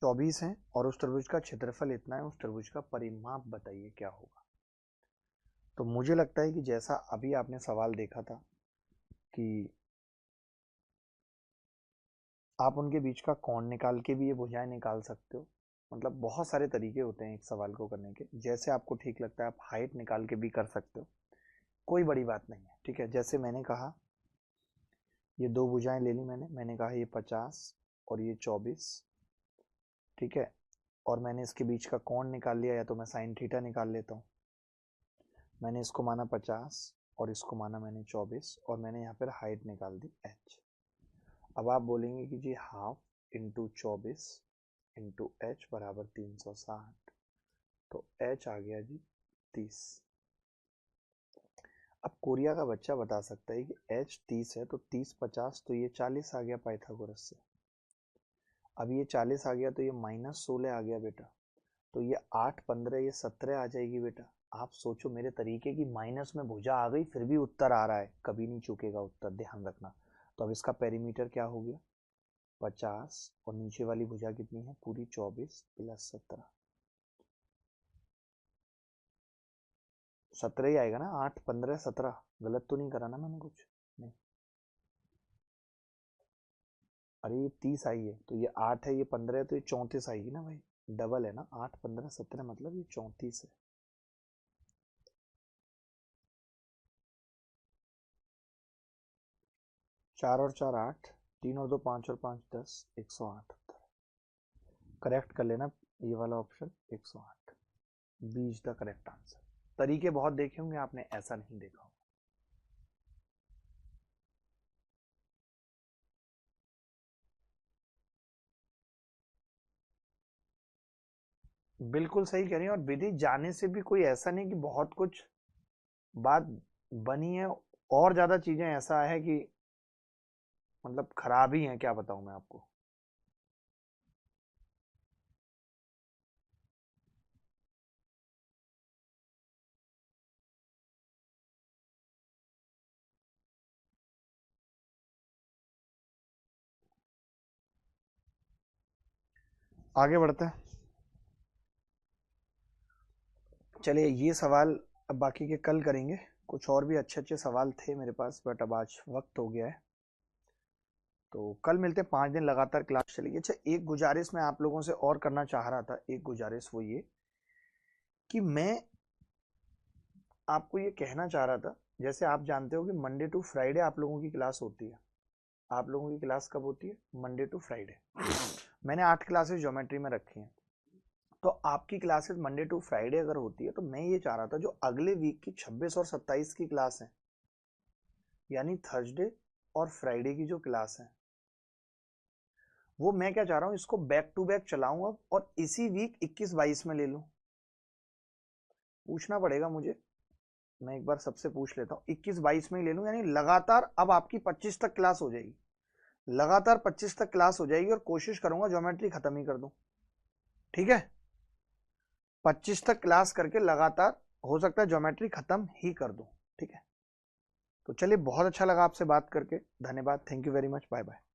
चौबीस हैं और उस त्रिभुज का क्षेत्रफल इतना है, उस त्रिभुज का परिमाप बताइए क्या होगा। तो मुझे लगता है कि जैसा अभी आपने सवाल देखा था कि आप उनके बीच का कोण निकाल के भी ये भुजाएं निकाल सकते हो, मतलब बहुत सारे तरीके होते हैं एक सवाल को करने के, जैसे आपको ठीक लगता है आप हाइट निकाल के भी कर सकते हो, कोई बड़ी बात नहीं है। ठीक है, जैसे मैंने कहा ये दो भुजाएं ले ली मैंने कहा ये 50 और ये 24, ठीक है, और मैंने इसके बीच का कोण निकाल लिया, या तो मैं साइन थीटा निकाल लेता हूँ। मैंने इसको माना 50 और इसको माना मैंने 24 और मैंने यहाँ पर हाइट निकाल दी h। अब आप बोलेंगे कि जी हाफ इंटू 24 इंटू एच बराबर 360, तो h आ गया जी 30। अब कोरिया का बच्चा बता सकता है कि h 30 है तो 30 50 तो ये 40 आ गया पाइथागोरस से। अब ये 40 आ गया तो ये -16 आ गया बेटा, तो ये 8 15 ये 17 आ जाएगी बेटा। आप सोचो मेरे तरीके की माइनस में भुजा आ गई फिर भी उत्तर आ रहा है, कभी नहीं चूकेगा उत्तर, ध्यान रखना। तो अब इसका पेरीमीटर क्या हो गया 50 और नीचे वाली भुजा कितनी है पूरी 24 + 17, 17 ही आएगा ना, 8 15 17, गलत तो नहीं करा ना मैंने कुछ, नहीं। अरे ये 30 आई है तो ये 8 है, ये 15 है तो ये 34 आएगी ना भाई, डबल है ना, 8 15 17 मतलब ये 34 है। चार और चार 8, 3 और 2 5 और 5 10, 108 उत्तर। करेक्ट कर लेना ये वाला option 108, B is the correct answer. तरीके बहुत देखे होंगे आपने, ऐसा नहीं देखा होगा। बिल्कुल सही कह रही हैं, और विधि जाने से भी कोई ऐसा नहीं कि बहुत कुछ बात बनी है, और ज्यादा चीजें ऐसा है कि मतलब खराब ही है, क्या बताऊं मैं आपको। आगे बढ़ते हैं। चलिए ये सवाल अब बाकी के कल करेंगे। कुछ और भी अच्छे अच्छे सवाल थे मेरे पास, बट अब आज वक्त हो गया है, तो कल मिलते हैं। 5 दिन लगातार क्लास चलेगी। अच्छा, एक गुजारिश मैं आप लोगों से और करना चाह रहा था, एक गुजारिश वो ये कि मैं आपको ये कहना चाह रहा था, जैसे आप जानते हो कि मंडे टू फ्राइडे आप लोगों की क्लास होती है। आप लोगों की क्लास कब होती है? Monday to Friday. मैंने 8 क्लासेस ज्योमेट्री में रखी हैं, तो आपकी क्लासेस मंडे टू फ्राइडे अगर होती है, तो मैं ये चाह रहा था जो अगले वीक की 26 और 27 की क्लास है, यानी थर्सडे और फ्राइडे की जो क्लास है, वो मैं क्या चाह रहा हूं, इसको बैक टू बैक चलाऊं अब, और इसी वीक 21-22 में ले लूं। पूछना पड़ेगा मुझे, मैं एक बार सबसे पूछ लेता हूँ, 21-22 में ही ले लूं, यानी लगातार अब आपकी 25 तक क्लास हो जाएगी। लगातार 25 तक क्लास हो जाएगी, और कोशिश करूंगा ज्योमेट्री खत्म ही कर दूं। ठीक है, 25 तक क्लास करके लगातार, हो सकता है ज्योमेट्री खत्म ही कर दूं। ठीक है, तो चलिए, बहुत अच्छा लगा आपसे बात करके। धन्यवाद, thank you very much, bye bye.